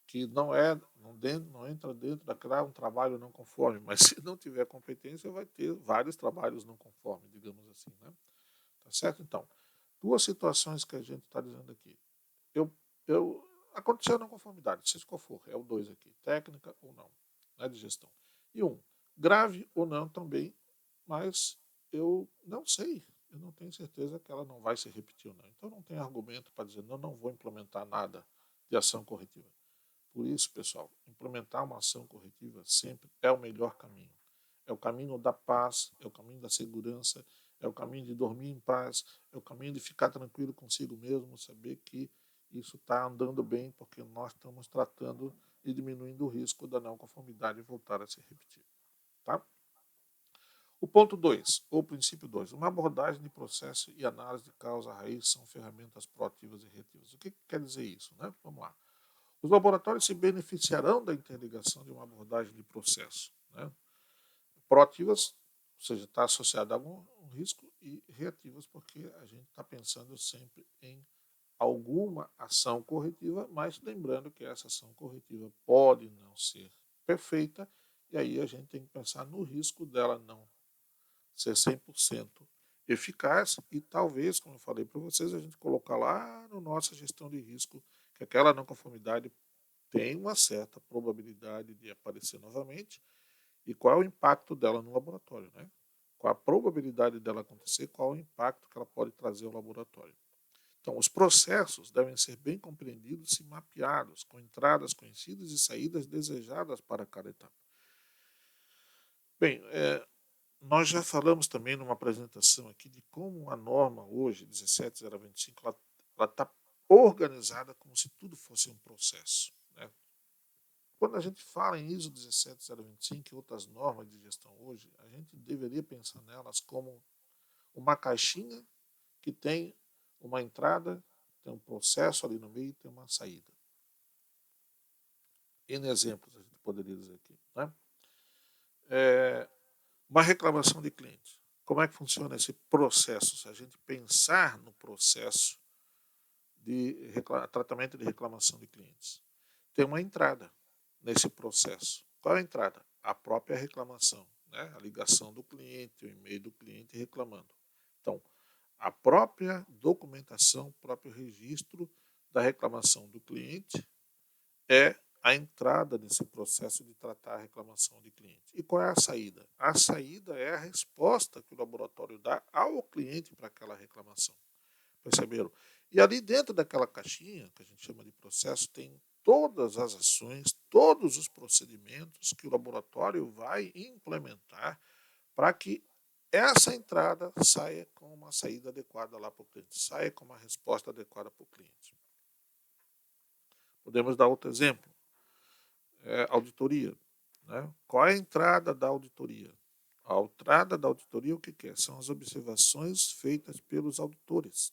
que não entra dentro daquela um trabalho não conforme, mas se não tiver competência, vai ter vários trabalhos não conformes, digamos assim, né? Tá certo? Então, duas situações que a gente está dizendo aqui. Eu aconteceu a não conformidade, seja qual for, é o 2 aqui, técnica ou não, né, de gestão. E grave ou não também, mas eu não sei, eu não tenho certeza que ela não vai se repetir ou não. Então não tem argumento para dizer, não vou implementar nada de ação corretiva. Por isso, pessoal, implementar uma ação corretiva sempre é o melhor caminho. É o caminho da paz, é o caminho da segurança, é o caminho de dormir em paz, é o caminho de ficar tranquilo consigo mesmo, saber que isso está andando bem, porque nós estamos tratando e diminuindo o risco da não conformidade voltar a se repetir. Tá? O ponto 2, ou princípio 2, uma abordagem de processo e análise de causa raiz são ferramentas proativas e reativas. O que quer dizer isso? Né? Vamos lá. Os laboratórios se beneficiarão da interligação de uma abordagem de processo, né? Proativas, ou seja, está associada a algum risco, e reativas, porque a gente está pensando sempre em alguma ação corretiva, mas lembrando que essa ação corretiva pode não ser perfeita, e aí a gente tem que pensar no risco dela não ser 100% eficaz e talvez, como eu falei para vocês, a gente colocar lá na nossa gestão de risco que aquela não conformidade tem uma certa probabilidade de aparecer novamente e qual é o impacto dela no laboratório, né? Qual a probabilidade dela acontecer, qual o impacto que ela pode trazer ao laboratório. Então, os processos devem ser bem compreendidos e mapeados, com entradas conhecidas e saídas desejadas para cada etapa. Bem, nós já falamos também numa apresentação aqui de como a norma hoje, 17025, ela está organizada como se tudo fosse um processo, né? Quando a gente fala em ISO 17025 e outras normas de gestão hoje, a gente deveria pensar nelas como uma caixinha que tem uma entrada, tem um processo ali no meio e tem uma saída. N exemplos a gente poderia dizer aqui, né? Uma reclamação de cliente. Como é que funciona esse processo? Se a gente pensar no processo de tratamento de reclamação de clientes, tem uma entrada nesse processo. Qual é a entrada? A própria reclamação, né? A ligação do cliente, o e-mail do cliente reclamando. Então, a própria documentação, o próprio registro da reclamação do cliente é a entrada nesse processo de tratar a reclamação de cliente. E qual é a saída? A saída é a resposta que o laboratório dá ao cliente para aquela reclamação. Perceberam? E ali dentro daquela caixinha, que a gente chama de processo, tem todas as ações, todos os procedimentos que o laboratório vai implementar para que essa entrada saia com uma saída adequada lá para o cliente, saia com uma resposta adequada para o cliente. Podemos dar outro exemplo. Auditoria. Né? Qual é a entrada da auditoria? A entrada da auditoria, o que é? São as observações feitas pelos auditores.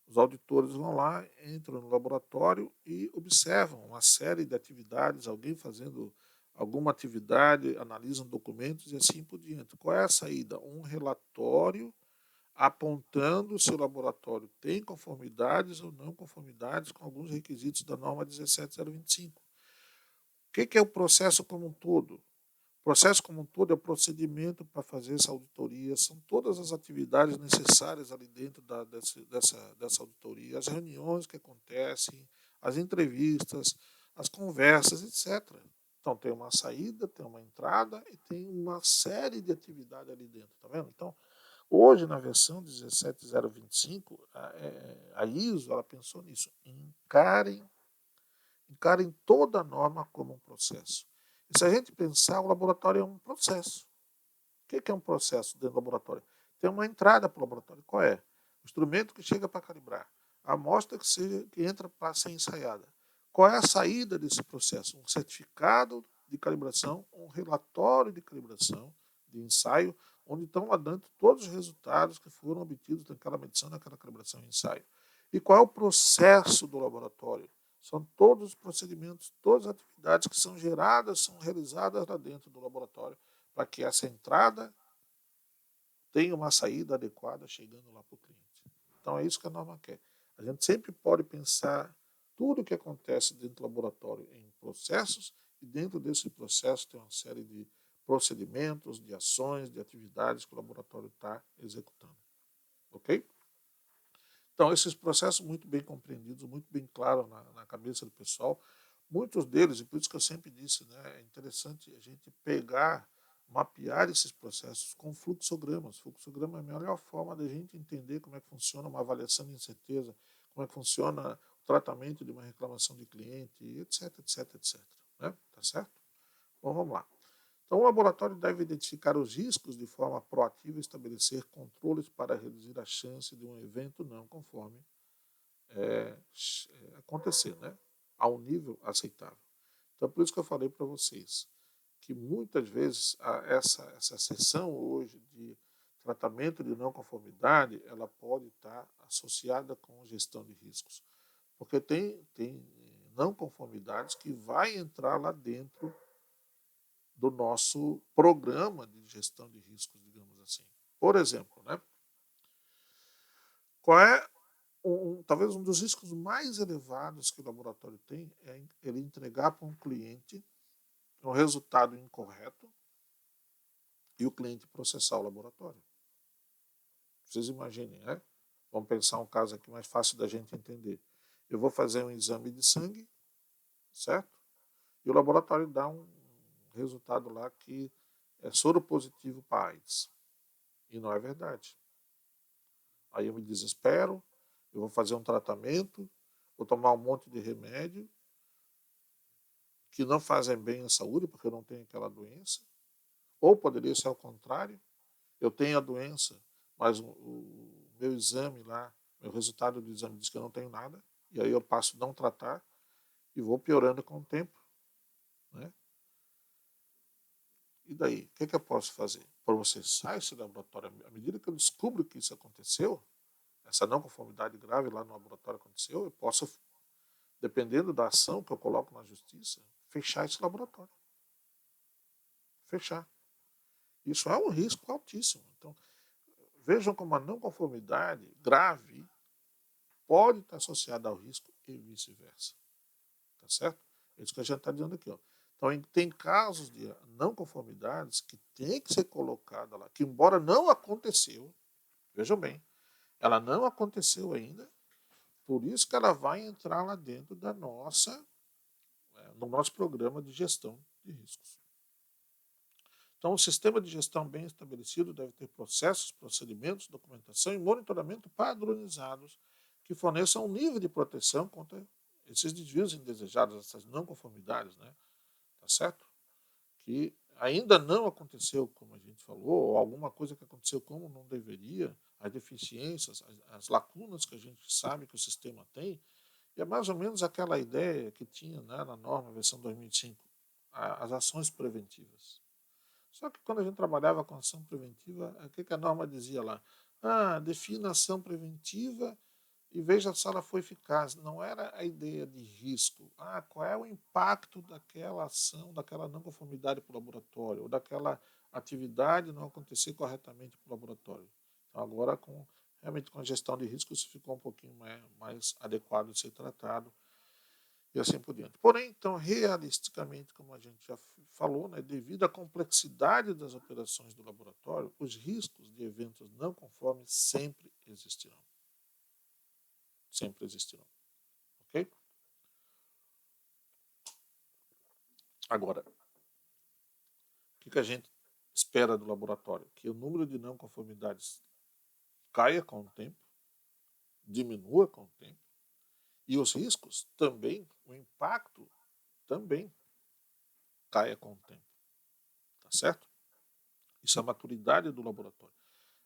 Os auditores vão lá, entram no laboratório e observam uma série de atividades, alguém fazendo alguma atividade, analisam documentos e assim por diante. Qual é a saída? Um relatório apontando se o laboratório tem conformidades ou não conformidades com alguns requisitos da norma 17025. O que é o processo como um todo? O processo como um todo é o procedimento para fazer essa auditoria, são todas as atividades necessárias ali dentro dessa auditoria, as reuniões que acontecem, as entrevistas, as conversas, etc. Então, tem uma saída, tem uma entrada e tem uma série de atividades ali dentro, tá vendo? Então, hoje, na versão 17025, a ISO ela pensou nisso. Encarem toda a norma como um processo. E se a gente pensar, o laboratório é um processo. O que é um processo dentro do laboratório? Tem uma entrada para o laboratório. Qual é? O instrumento que chega para calibrar. A amostra que entra para ser ensaiada. Qual é a saída desse processo? Um certificado de calibração, um relatório de calibração, de ensaio, onde estão lá dentro todos os resultados que foram obtidos naquela medição, naquela calibração e ensaio. E qual é o processo do laboratório? São todos os procedimentos, todas as atividades que são geradas, são realizadas lá dentro do laboratório, para que essa entrada tenha uma saída adequada chegando lá para o cliente. Então é isso que a norma quer. A gente sempre pode pensar tudo o que acontece dentro do laboratório em processos, e dentro desse processo tem uma série de procedimentos, de ações, de atividades que o laboratório está executando. Ok? Então, esses processos muito bem compreendidos, muito bem claros na cabeça do pessoal, muitos deles, e por isso que eu sempre disse, né, é interessante a gente pegar, mapear esses processos com fluxogramas. Fluxograma é a melhor forma da gente entender como é que funciona uma avaliação de incerteza, como é que funciona o tratamento de uma reclamação de cliente, etc, etc, etc. Né? Tá certo? Bom, vamos lá. Então, o laboratório deve identificar os riscos de forma proativa e estabelecer controles para reduzir a chance de um evento não conforme acontecer, né? A um nível aceitável. Então, por isso que eu falei para vocês que muitas vezes essa sessão hoje de tratamento de não conformidade, ela pode estar associada com gestão de riscos. Porque tem não conformidades que vai entrar lá dentro do nosso programa de gestão de riscos, digamos assim. Por exemplo, né? Qual é talvez um dos riscos mais elevados que o laboratório tem é ele entregar para um cliente um resultado incorreto e o cliente processar o laboratório. Vocês imaginem, né? Vamos pensar um caso aqui mais fácil da gente entender. Eu vou fazer um exame de sangue, certo? E o laboratório dá um resultado lá que é soro positivo para AIDS. E não é verdade. Aí eu me desespero, eu vou fazer um tratamento, vou tomar um monte de remédio que não fazem bem à saúde, porque eu não tenho aquela doença. Ou poderia ser ao contrário, eu tenho a doença, mas o meu exame lá, meu resultado do exame diz que eu não tenho nada, e aí eu passo a não tratar e vou piorando com o tempo. Né? E daí, o que eu posso fazer? Processar esse laboratório. À medida que eu descubro que isso aconteceu, essa não conformidade grave lá no laboratório aconteceu, eu posso, dependendo da ação que eu coloco na justiça, fechar esse laboratório. Fechar. Isso é um risco altíssimo. Então, vejam como a não conformidade grave pode estar associada ao risco e vice-versa. Tá certo? É isso que a gente está dizendo aqui. Ó. Então, tem casos de não conformidades que tem que ser colocada lá, que embora não aconteceu, vejam bem, ela não aconteceu ainda, por isso que ela vai entrar lá dentro da nossa, no nosso programa de gestão de riscos. Então, o sistema de gestão bem estabelecido deve ter processos, procedimentos, documentação e monitoramento padronizados que forneçam um nível de proteção contra esses desvios indesejados, essas não conformidades, né? Tá certo? Que ainda não aconteceu, como a gente falou, ou alguma coisa que aconteceu como não deveria, as deficiências, as lacunas que a gente sabe que o sistema tem, e é mais ou menos aquela ideia que tinha, né, na norma, versão 2005, as ações preventivas. Só que quando a gente trabalhava com ação preventiva, o que a norma dizia lá? Defina a ação preventiva e veja se ela foi eficaz. Não era a ideia de risco. Qual é o impacto daquela ação, daquela não conformidade para o laboratório, ou daquela atividade não acontecer corretamente para o laboratório. Então, agora, realmente com a gestão de risco, isso ficou um pouquinho mais adequado de ser tratado e assim por diante. Porém, então, realisticamente, como a gente já falou, né, devido à complexidade das operações do laboratório, os riscos de eventos não conformes sempre existirão. Sempre existirão. Ok? Agora, o que a gente espera do laboratório? Que o número de não conformidades caia com o tempo, diminua com o tempo, e os riscos também, o impacto também caia com o tempo. Tá certo? Isso é a maturidade do laboratório.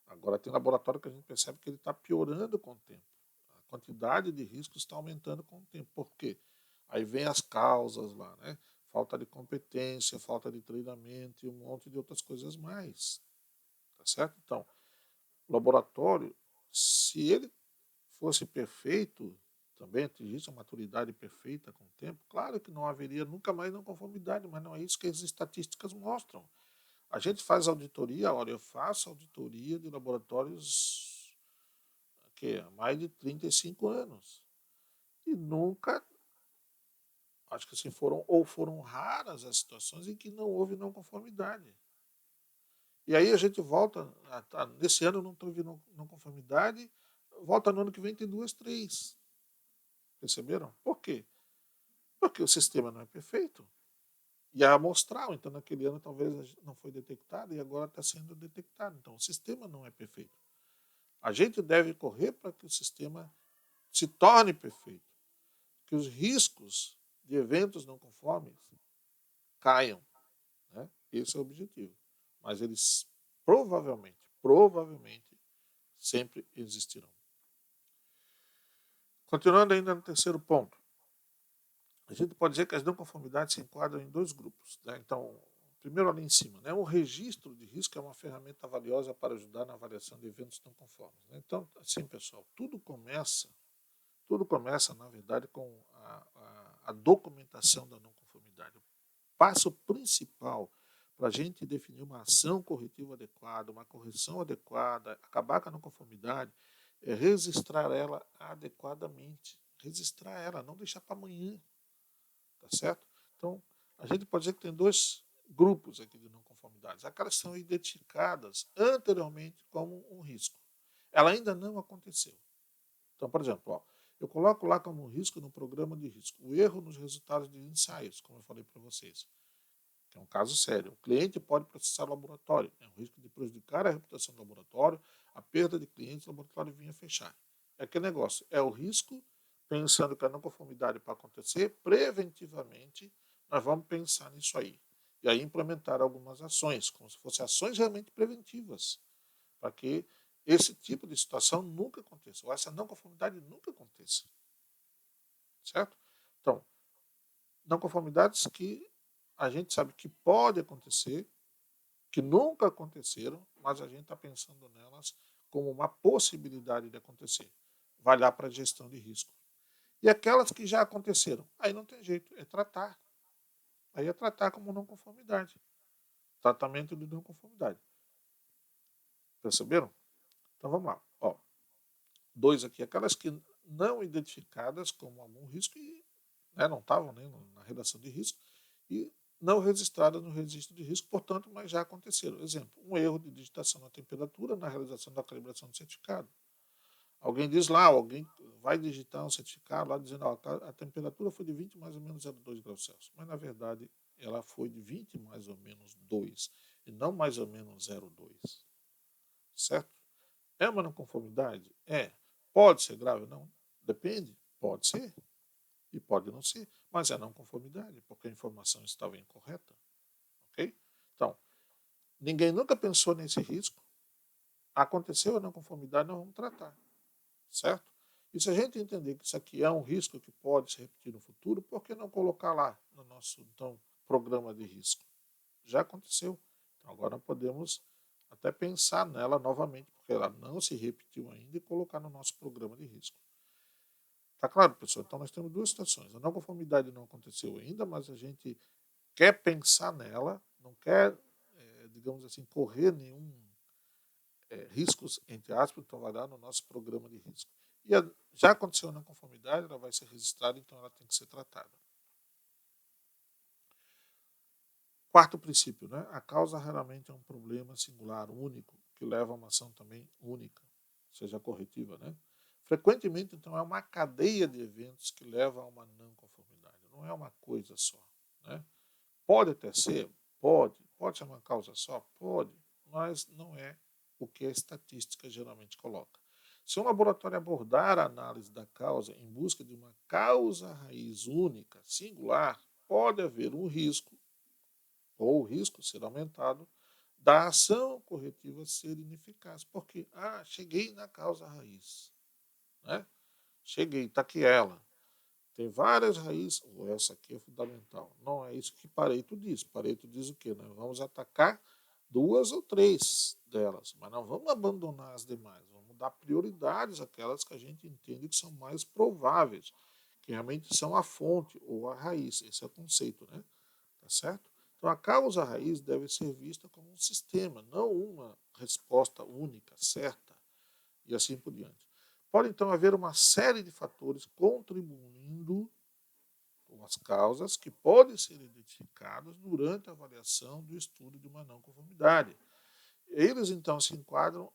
Agora, tem laboratório que a gente percebe que ele está piorando com o tempo. A quantidade de riscos está aumentando com o tempo. Por quê? Aí vem as causas lá, né? falta de competência, falta de treinamento e um monte de outras coisas mais. Tá certo? Então, o laboratório, se ele fosse perfeito, também atingisse a maturidade perfeita com o tempo, claro que não haveria nunca mais não conformidade, mas não é isso que as estatísticas mostram. A gente faz auditoria, olha, eu faço auditoria de laboratórios que, há mais de 35 anos. E nunca, acho que assim, foram raras as situações em que não houve não conformidade. E aí a gente volta, nesse ano não teve não conformidade, volta no ano que vem tem duas, três. Perceberam? Por quê? Porque o sistema não é perfeito. E é amostral, então naquele ano talvez não foi detectado e agora está sendo detectado. Então o sistema não é perfeito. A gente deve correr para que o sistema se torne perfeito, que os riscos de eventos não conformes caiam. Né? Esse é o objetivo. Mas eles provavelmente, sempre existirão. Continuando ainda no terceiro ponto, a gente pode dizer que as não conformidades se enquadram em dois grupos. Né? Então, primeiro ali em cima, né? O registro de risco é uma ferramenta valiosa para ajudar na avaliação de eventos não conformes. Né? Então, assim, pessoal, tudo começa, na verdade, com a documentação da não conformidade. O passo principal para a gente definir uma ação corretiva adequada, uma correção adequada, acabar com a não conformidade, é registrar ela adequadamente. Registrar ela, não deixar para amanhã. Tá certo? Então, a gente pode dizer que tem dois grupos aqui de não conformidades. Aquelas que são identificadas anteriormente como um risco. Ela ainda não aconteceu. Então, por exemplo, ó, eu coloco lá como risco no programa de risco o erro nos resultados de ensaios, como eu falei para vocês, que é um caso sério. O cliente pode processar o laboratório, é um risco de prejudicar a reputação do laboratório, a perda de clientes, o laboratório vinha fechar. É aquele negócio, é o risco, pensando que a não conformidade para acontecer, preventivamente, nós vamos pensar nisso aí. E aí implementar algumas ações, como se fossem ações realmente preventivas, para que esse tipo de situação nunca aconteça, ou essa não conformidade nunca aconteça. Certo? Então, não conformidades que a gente sabe que pode acontecer, que nunca aconteceram, mas a gente está pensando nelas como uma possibilidade de acontecer. Vai lá para a gestão de risco. E aquelas que já aconteceram, aí não tem jeito, é tratar. Aí é tratar como não conformidade. Tratamento de não conformidade. Perceberam? Então vamos lá. Ó, dois aqui, aquelas que não identificadas como algum risco e não estavam nem na redação de risco e não registradas no registro de risco, portanto, mas já aconteceram. Exemplo, um erro de digitação na temperatura na realização da calibração do certificado. Alguém diz lá, alguém vai digitar um certificado lá dizendo a temperatura foi de 20 mais ou menos 0,2 graus Celsius, mas na verdade ela foi de 20 mais ou menos 2 e não mais ou menos 0,2. Certo? É uma não conformidade? É. Pode ser grave? Não. Depende. Pode ser e pode não ser, mas é não conformidade, porque a informação estava incorreta. Ok? Então, ninguém nunca pensou nesse risco. Aconteceu a não conformidade, nós vamos tratar. Certo? E se a gente entender que isso aqui é um risco que pode se repetir no futuro, por que não colocar lá no nosso então, programa de risco? Já aconteceu. Então, agora podemos até pensar nela novamente, porque ela não se repetiu ainda, e colocar no nosso programa de risco. Tá claro, pessoal? Então nós temos duas situações. A não conformidade não aconteceu ainda, mas a gente quer pensar nela, não quer, digamos assim, correr nenhum riscos, entre aspas, então vai lá no nosso programa de risco. E já aconteceu a não conformidade, ela vai ser registrada, então ela tem que ser tratada. Quarto princípio, né? A causa raramente é um problema singular, único, que leva a uma ação também única, seja corretiva, né? Frequentemente, então, é uma cadeia de eventos que leva a uma não conformidade, não é uma coisa só, né? Pode até ser, pode ser uma causa só, pode, mas não é o que a estatística geralmente coloca. Se um laboratório abordar a análise da causa em busca de uma causa raiz única, singular, pode haver um risco ou o risco ser aumentado da ação corretiva ser ineficaz. Porque, cheguei na causa raiz. Né? Cheguei, está aqui ela. Tem várias raízes, ou essa aqui é fundamental. Não é isso que Pareto diz. Pareto diz o quê? Nós vamos atacar 2 ou 3 delas, mas não vamos abandonar as demais. Vamos dar prioridades àquelas que a gente entende que são mais prováveis, que realmente são a fonte ou a raiz. Esse é o conceito, né? Tá certo? Então a causa raiz deve ser vista como um sistema, não uma resposta única, certa, e assim por diante. Pode então haver uma série de fatores contribuindo com as causas que podem ser identificadas durante a avaliação do estudo de uma não conformidade. Eles então se enquadram,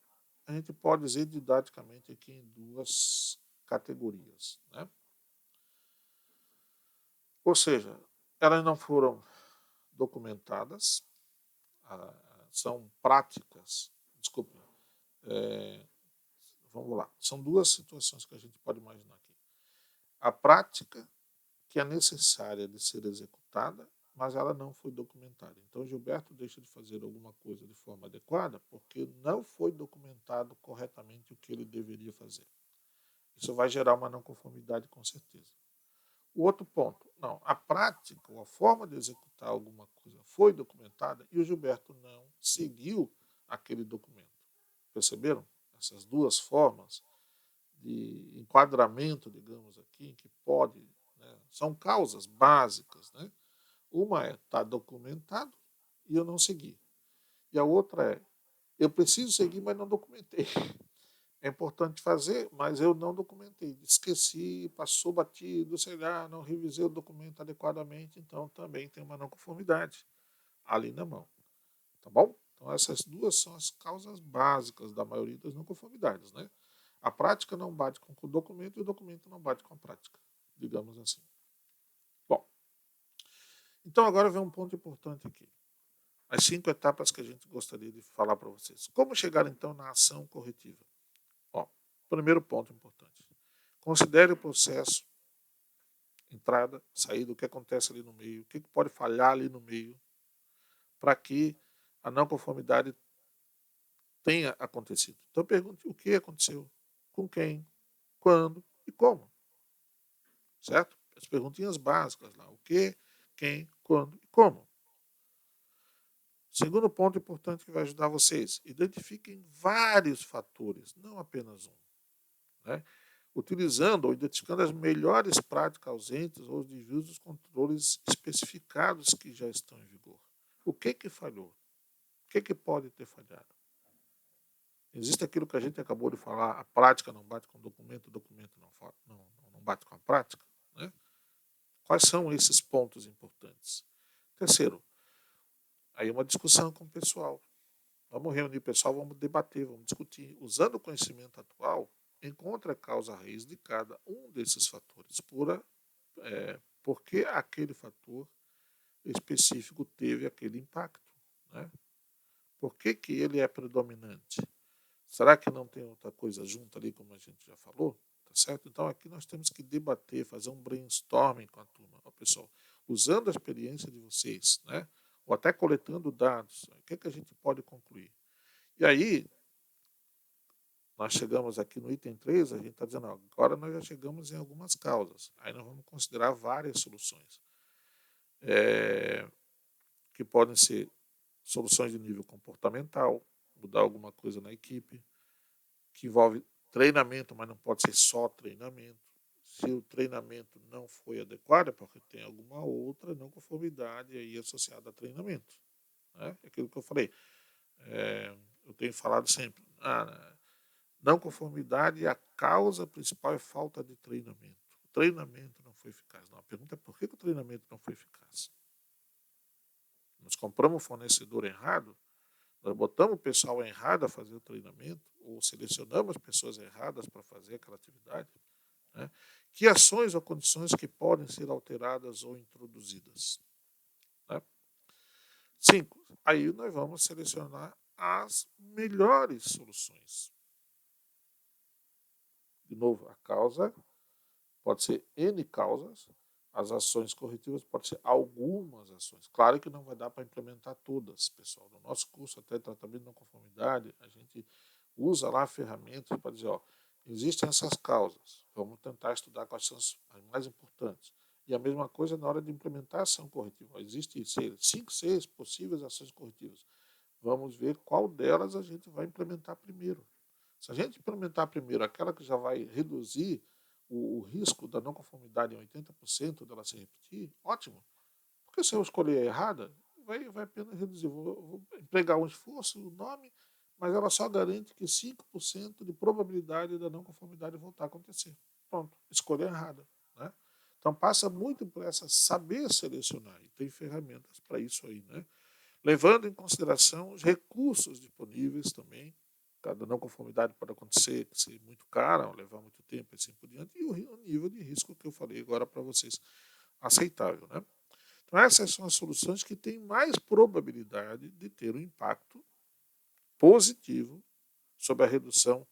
a gente pode dizer didaticamente aqui em 2 categorias, né? Ou seja, elas não foram documentadas, são práticas, desculpe, vamos lá, são 2 situações que a gente pode imaginar aqui. A prática que é necessária de ser executada, mas ela não foi documentada. Então, Gilberto deixa de fazer alguma coisa de forma adequada porque não foi documentado corretamente o que ele deveria fazer. Isso vai gerar uma não conformidade com certeza. O outro ponto, não, a prática ou a forma de executar alguma coisa foi documentada e o Gilberto não seguiu aquele documento. Perceberam? Essas 2 formas de enquadramento, digamos aqui, que pode, né, são causas básicas, né? Uma é estar documentado e eu não segui. E a outra é, eu preciso seguir, mas não documentei. É importante fazer, mas eu não documentei. Esqueci, passou batido, sei lá, não revisei o documento adequadamente, então também tem uma não conformidade ali na mão. Tá bom? Então essas 2 são as causas básicas da maioria das não conformidades, né? A prática não bate com o documento e o documento não bate com a prática, digamos assim. Bom, então agora vem um ponto importante aqui. As 5 etapas que a gente gostaria de falar para vocês. Como chegar então na ação corretiva? Ó, primeiro ponto importante. Considere o processo, entrada, saída, o que acontece ali no meio, o que pode falhar ali no meio, para que a não conformidade tenha acontecido. Então pergunte o que aconteceu, com quem, quando e como. Certo? As perguntinhas básicas lá. O que, quem, quando e como. Segundo ponto importante que vai ajudar vocês. Identifiquem vários fatores, não apenas um. Né? Utilizando ou identificando as melhores práticas ausentes ou os desvios dos controles especificados que já estão em vigor. O que falhou? O que pode ter falhado? Existe aquilo que a gente acabou de falar, a prática não bate com o documento não bate com a prática. Né? Quais são esses pontos importantes? Terceiro, aí uma discussão com o pessoal. Vamos reunir o pessoal, vamos debater, vamos discutir. Usando o conhecimento atual, encontre a causa raiz de cada um desses fatores. Porque aquele fator específico teve aquele impacto. Né? Por que ele é predominante? Será que não tem outra coisa junto ali, como a gente já falou? Tá certo? Então aqui nós temos que debater, fazer um brainstorming com a turma. Ó, pessoal, usando a experiência de vocês, né? Ou até coletando dados, o que a gente pode concluir? E aí, nós chegamos aqui no item 3, a gente está dizendo, ó, agora nós já chegamos em algumas causas. Aí nós vamos considerar várias soluções. Que podem ser soluções de nível comportamental, mudar alguma coisa na equipe, que envolve treinamento, mas não pode ser só treinamento. Se o treinamento não foi adequado, é porque tem alguma outra não conformidade aí associada a treinamento. Né? É aquilo que eu falei. Eu tenho falado sempre. Não conformidade, a causa principal é falta de treinamento. O treinamento não foi eficaz. Não, a pergunta é por que o treinamento não foi eficaz? Nós compramos um fornecedor errado, nós botamos o pessoal errado a fazer o treinamento, ou selecionamos pessoas erradas para fazer aquela atividade. Né? Que ações ou condições que podem ser alteradas ou introduzidas? Né? 5. Aí nós vamos selecionar as melhores soluções. De novo, a causa pode ser N causas, as ações corretivas podem ser algumas ações. Claro que não vai dar para implementar todas, pessoal. No nosso curso, até tratamento de não conformidade, a gente usa lá ferramentas para dizer, ó, existem essas causas, vamos tentar estudar quais são as mais importantes. E a mesma coisa na hora de implementar a ação corretiva. Existem 5, 6 possíveis ações corretivas. Vamos ver qual delas a gente vai implementar primeiro. Se a gente implementar primeiro aquela que já vai reduzir o risco da não conformidade em 80% dela se repetir, ótimo. Porque se eu escolher a errada, vai apenas reduzir. Vou empregar um esforço, o nome, mas ela só garante que 5% de probabilidade da não conformidade voltar a acontecer. Pronto, escolha errada. Né? Então passa muito por essa saber selecionar, e tem ferramentas para isso aí, né? Levando em consideração os recursos disponíveis também. Cada não conformidade pode acontecer, ser muito cara, levar muito tempo e assim por diante, e o nível de risco que eu falei agora para vocês, aceitável. Né? Então essas são as soluções que têm mais probabilidade de ter um impacto positivo sobre a redução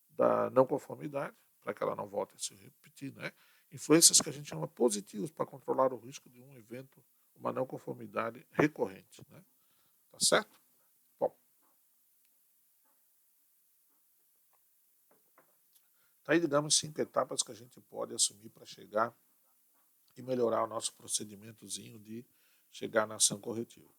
da não conformidade, para que ela não volte a se repetir, né? Influências que a gente chama positivas para controlar o risco de um evento, uma não conformidade recorrente, né? Tá certo? Bom, tá aí, digamos, 5 etapas que a gente pode assumir para chegar e melhorar o nosso procedimentozinho de chegar na ação corretiva.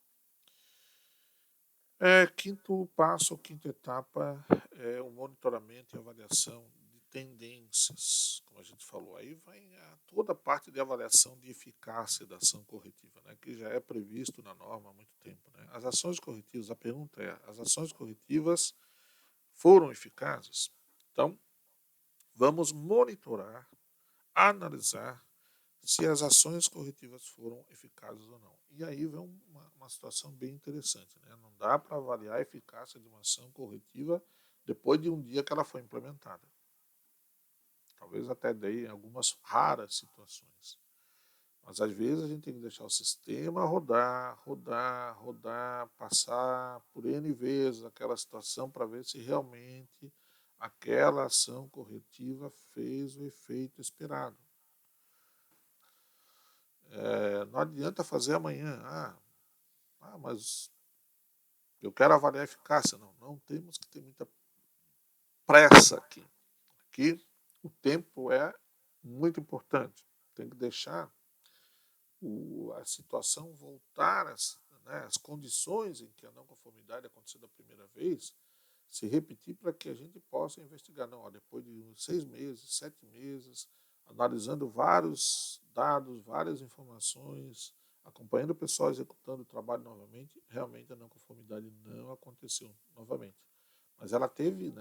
Quinto passo, ou quinta etapa, é o monitoramento e avaliação de tendências, como a gente falou. Aí vai toda a parte de avaliação de eficácia da ação corretiva, né, que já é previsto na norma há muito tempo. Né. As ações corretivas, a pergunta é, as ações corretivas foram eficazes? Então, vamos monitorar, analisar se as ações corretivas foram eficazes ou não. E aí vem uma situação bem interessante. Né? Não dá para avaliar a eficácia de uma ação corretiva depois de um dia que ela foi implementada. Talvez até dê em algumas raras situações. Mas às vezes a gente tem que deixar o sistema rodar, rodar, rodar, passar por N vezes aquela situação para ver se realmente aquela ação corretiva fez o efeito esperado. Não adianta fazer amanhã. Mas eu quero avaliar a eficácia. Não temos que ter muita pressa aqui. Aqui o tempo é muito importante. Tem que deixar a situação voltar, as condições em que a não conformidade aconteceu da primeira vez, se repetir para que a gente possa investigar. Não, depois de 6 meses, 7 meses, analisando vários dados, várias informações, acompanhando o pessoal executando o trabalho novamente, realmente a não conformidade não aconteceu novamente. Mas ela teve,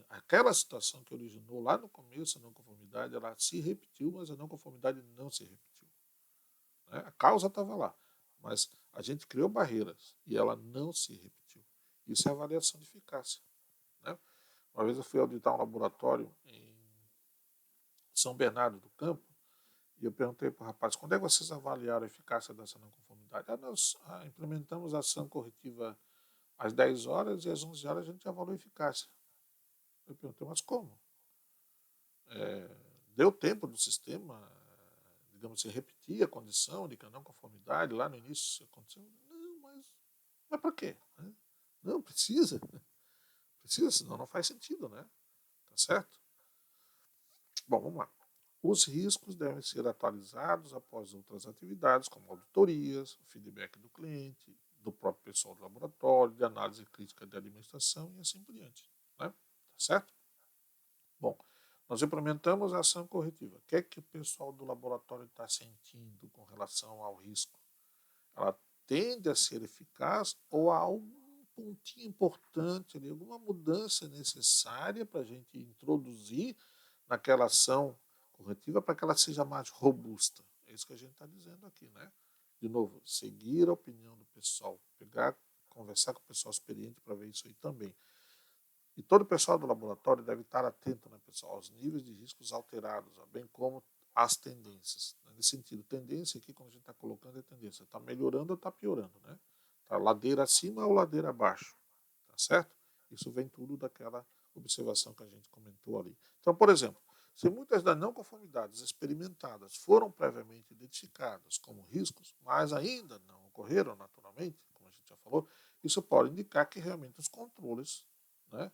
aquela situação que originou lá no começo a não conformidade, ela se repetiu, mas a não conformidade não se repetiu. Né? A causa estava lá, mas a gente criou barreiras e ela não se repetiu. Isso é avaliação de eficácia. Né? Uma vez eu fui auditar um laboratório em São Bernardo do Campo e eu perguntei para o rapaz, quando é que vocês avaliaram a eficácia dessa não conformidade? Nós implementamos a ação corretiva às 10 horas e às 11 horas a gente avaliou a eficácia. Eu perguntei, mas como? Deu tempo do sistema, digamos assim, repetir a condição de que a não conformidade lá no início aconteceu? Não, mas para quê? Não, precisa. Precisa, senão não faz sentido, né? Tá certo? Bom, vamos lá. Os riscos devem ser atualizados após outras atividades, como auditorias, feedback do cliente, do próprio pessoal do laboratório, de análise crítica de administração e assim por diante. Né? Tá certo? Bom, nós implementamos a ação corretiva. O que é que o pessoal do laboratório está sentindo com relação ao risco? Ela tende a ser eficaz ou há algum pontinho importante ali, alguma mudança necessária para a gente introduzir naquela ação corretiva para que ela seja mais robusta? É isso que a gente está dizendo aqui, né? De novo, seguir a opinião do pessoal, conversar com o pessoal experiente para ver isso aí também. E todo o pessoal do laboratório deve estar atento, né, pessoal, aos níveis de riscos alterados, bem como às tendências. Né? Nesse sentido, tendência aqui, quando a gente está colocando, é tendência. Está melhorando ou está piorando, né? Está ladeira acima ou ladeira abaixo, tá certo? Isso vem tudo daquela observação que a gente comentou ali. Então, por exemplo, se muitas das não conformidades experimentadas foram previamente identificadas como riscos, mas ainda não ocorreram naturalmente, como a gente já falou, isso pode indicar que realmente os controles, né,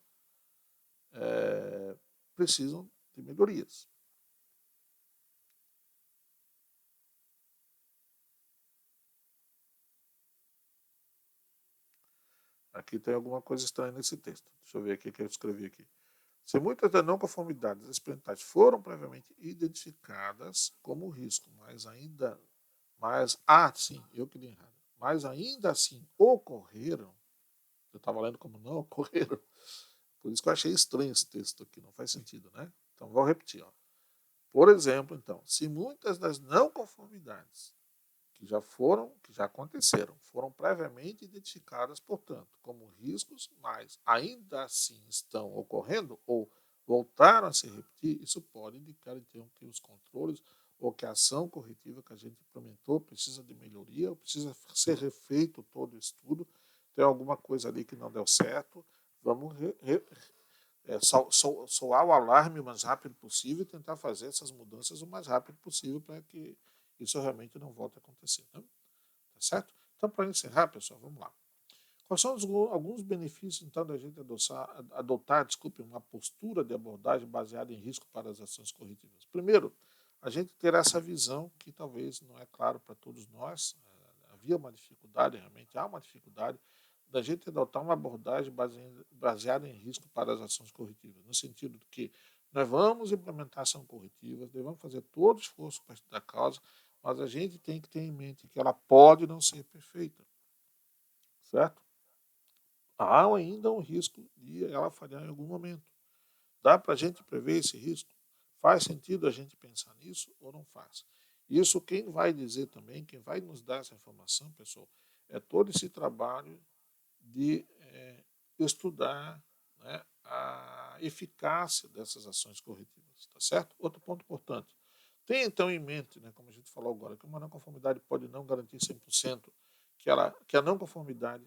precisam de melhorias. Aqui tem alguma coisa estranha nesse texto. Deixa eu ver aqui o que eu escrevi aqui. Se muitas das não conformidades experimentais foram previamente identificadas como risco, sim, eu que li errado, mas ainda assim ocorreram, eu estava lendo como não ocorreram, por isso que eu achei estranho esse texto aqui, não faz sentido, né? Então vou repetir, ó. Por exemplo, então, se muitas das não conformidades que já aconteceram, foram previamente identificadas, portanto, como riscos, mas ainda assim estão ocorrendo ou voltaram a se repetir, isso pode indicar, então, que os controles ou que a ação corretiva que a gente implementou precisa de melhoria, ou precisa ser refeito todo o estudo, tem alguma coisa ali que não deu certo, vamos soar o alarme o mais rápido possível e tentar fazer essas mudanças o mais rápido possível para que isso realmente não volte a acontecer. Né? Tá certo? Então, para encerrar, pessoal, vamos lá. Quais são alguns benefícios, então, da gente adotar uma postura de abordagem baseada em risco para as ações corretivas? Primeiro, a gente ter essa visão que talvez não é claro para todos nós, havia uma dificuldade, realmente há uma dificuldade, da gente adotar uma abordagem baseada em risco para as ações corretivas, no sentido de que nós vamos implementar ação corretiva, nós vamos fazer todo o esforço para estudar a causa, mas a gente tem que ter em mente que ela pode não ser perfeita, certo? Há ainda um risco de ela falhar em algum momento. Dá para a gente prever esse risco? Faz sentido a gente pensar nisso ou não faz? Isso quem vai dizer também, quem vai nos dar essa informação, pessoal, é todo esse trabalho de estudar, né, a eficácia dessas ações corretivas, tá certo? Outro ponto importante. Tenha então em mente, né, como a gente falou agora, que uma não conformidade pode não garantir 100%, que a não conformidade,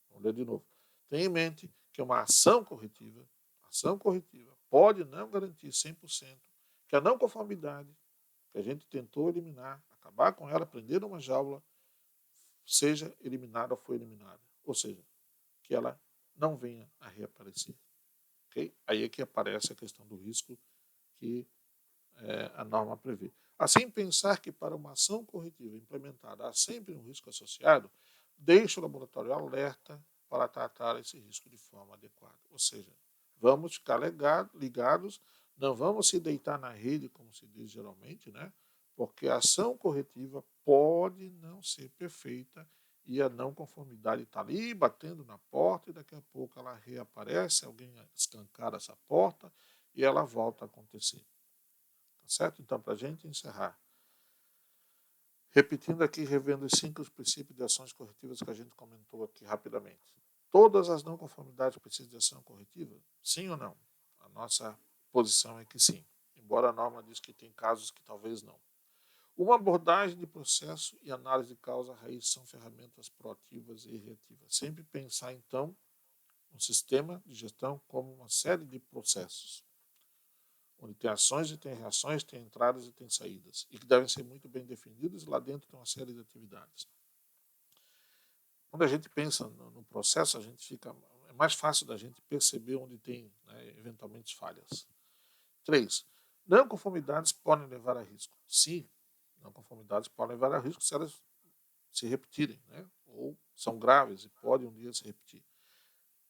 vamos ler de novo, tenha em mente que uma ação corretiva pode não garantir 100%, que a não conformidade que a gente tentou eliminar, acabar com ela, prender uma jaula, seja eliminada ou foi eliminada. Ou seja, que ela não venha a reaparecer. Okay? Aí é que aparece a questão do risco que a norma prevê. Assim, pensar que para uma ação corretiva implementada há sempre um risco associado, deixa o laboratório alerta para tratar esse risco de forma adequada. Ou seja, vamos ficar ligados, não vamos se deitar na rede, como se diz geralmente, né? Porque a ação corretiva pode não ser perfeita e a não conformidade está ali batendo na porta e daqui a pouco ela reaparece, alguém escancara essa porta e ela volta a acontecer. Tá certo? Então, para a gente encerrar, repetindo aqui, revendo os 5 princípios de ações corretivas que a gente comentou aqui rapidamente. Todas as não conformidades precisam de ação corretiva? Sim ou não? A nossa posição é que sim, embora a norma diz que tem casos que talvez não. Uma abordagem de processo e análise de causa-raiz são ferramentas proativas e reativas. Sempre pensar, então, um sistema de gestão como uma série de processos, onde tem ações e tem reações, tem entradas e tem saídas, e que devem ser muito bem definidas, e lá dentro tem uma série de atividades. Quando a gente pensa no processo, é mais fácil da gente perceber onde tem, né, eventualmente, falhas. 3. Não conformidades podem levar a risco. Sim, não conformidades podem levar a risco se elas se repetirem, né? Ou são graves e podem um dia se repetir.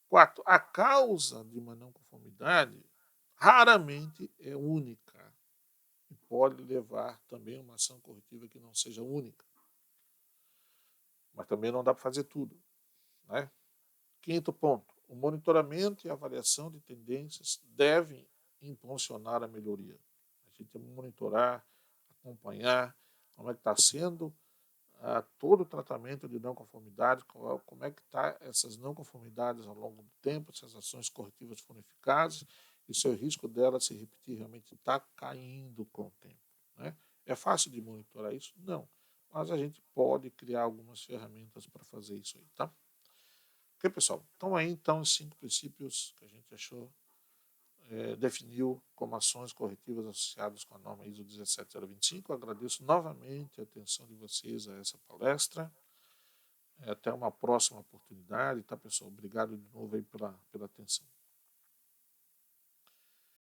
4. A causa de uma não conformidade raramente é única e pode levar também a uma ação corretiva que não seja única. Mas também não dá para fazer tudo. Né? Quinto ponto. O monitoramento e a avaliação de tendências devem impulsionar a melhoria. A gente tem que monitorar, acompanhar como é que está sendo todo o tratamento de não conformidade, como é que está essas não conformidades ao longo do tempo, se as ações corretivas foram eficazes e se o risco delas se repetir realmente está caindo com o tempo. Né? É fácil de monitorar isso? Não. Mas a gente pode criar algumas ferramentas para fazer isso aí, tá? Ok, pessoal? Então aí então os 5 princípios que a gente achou definiu como ações corretivas associadas com a norma ISO 17025. Agradeço novamente a atenção de vocês a essa palestra. Até uma próxima oportunidade, tá, pessoal? Obrigado de novo aí pela atenção.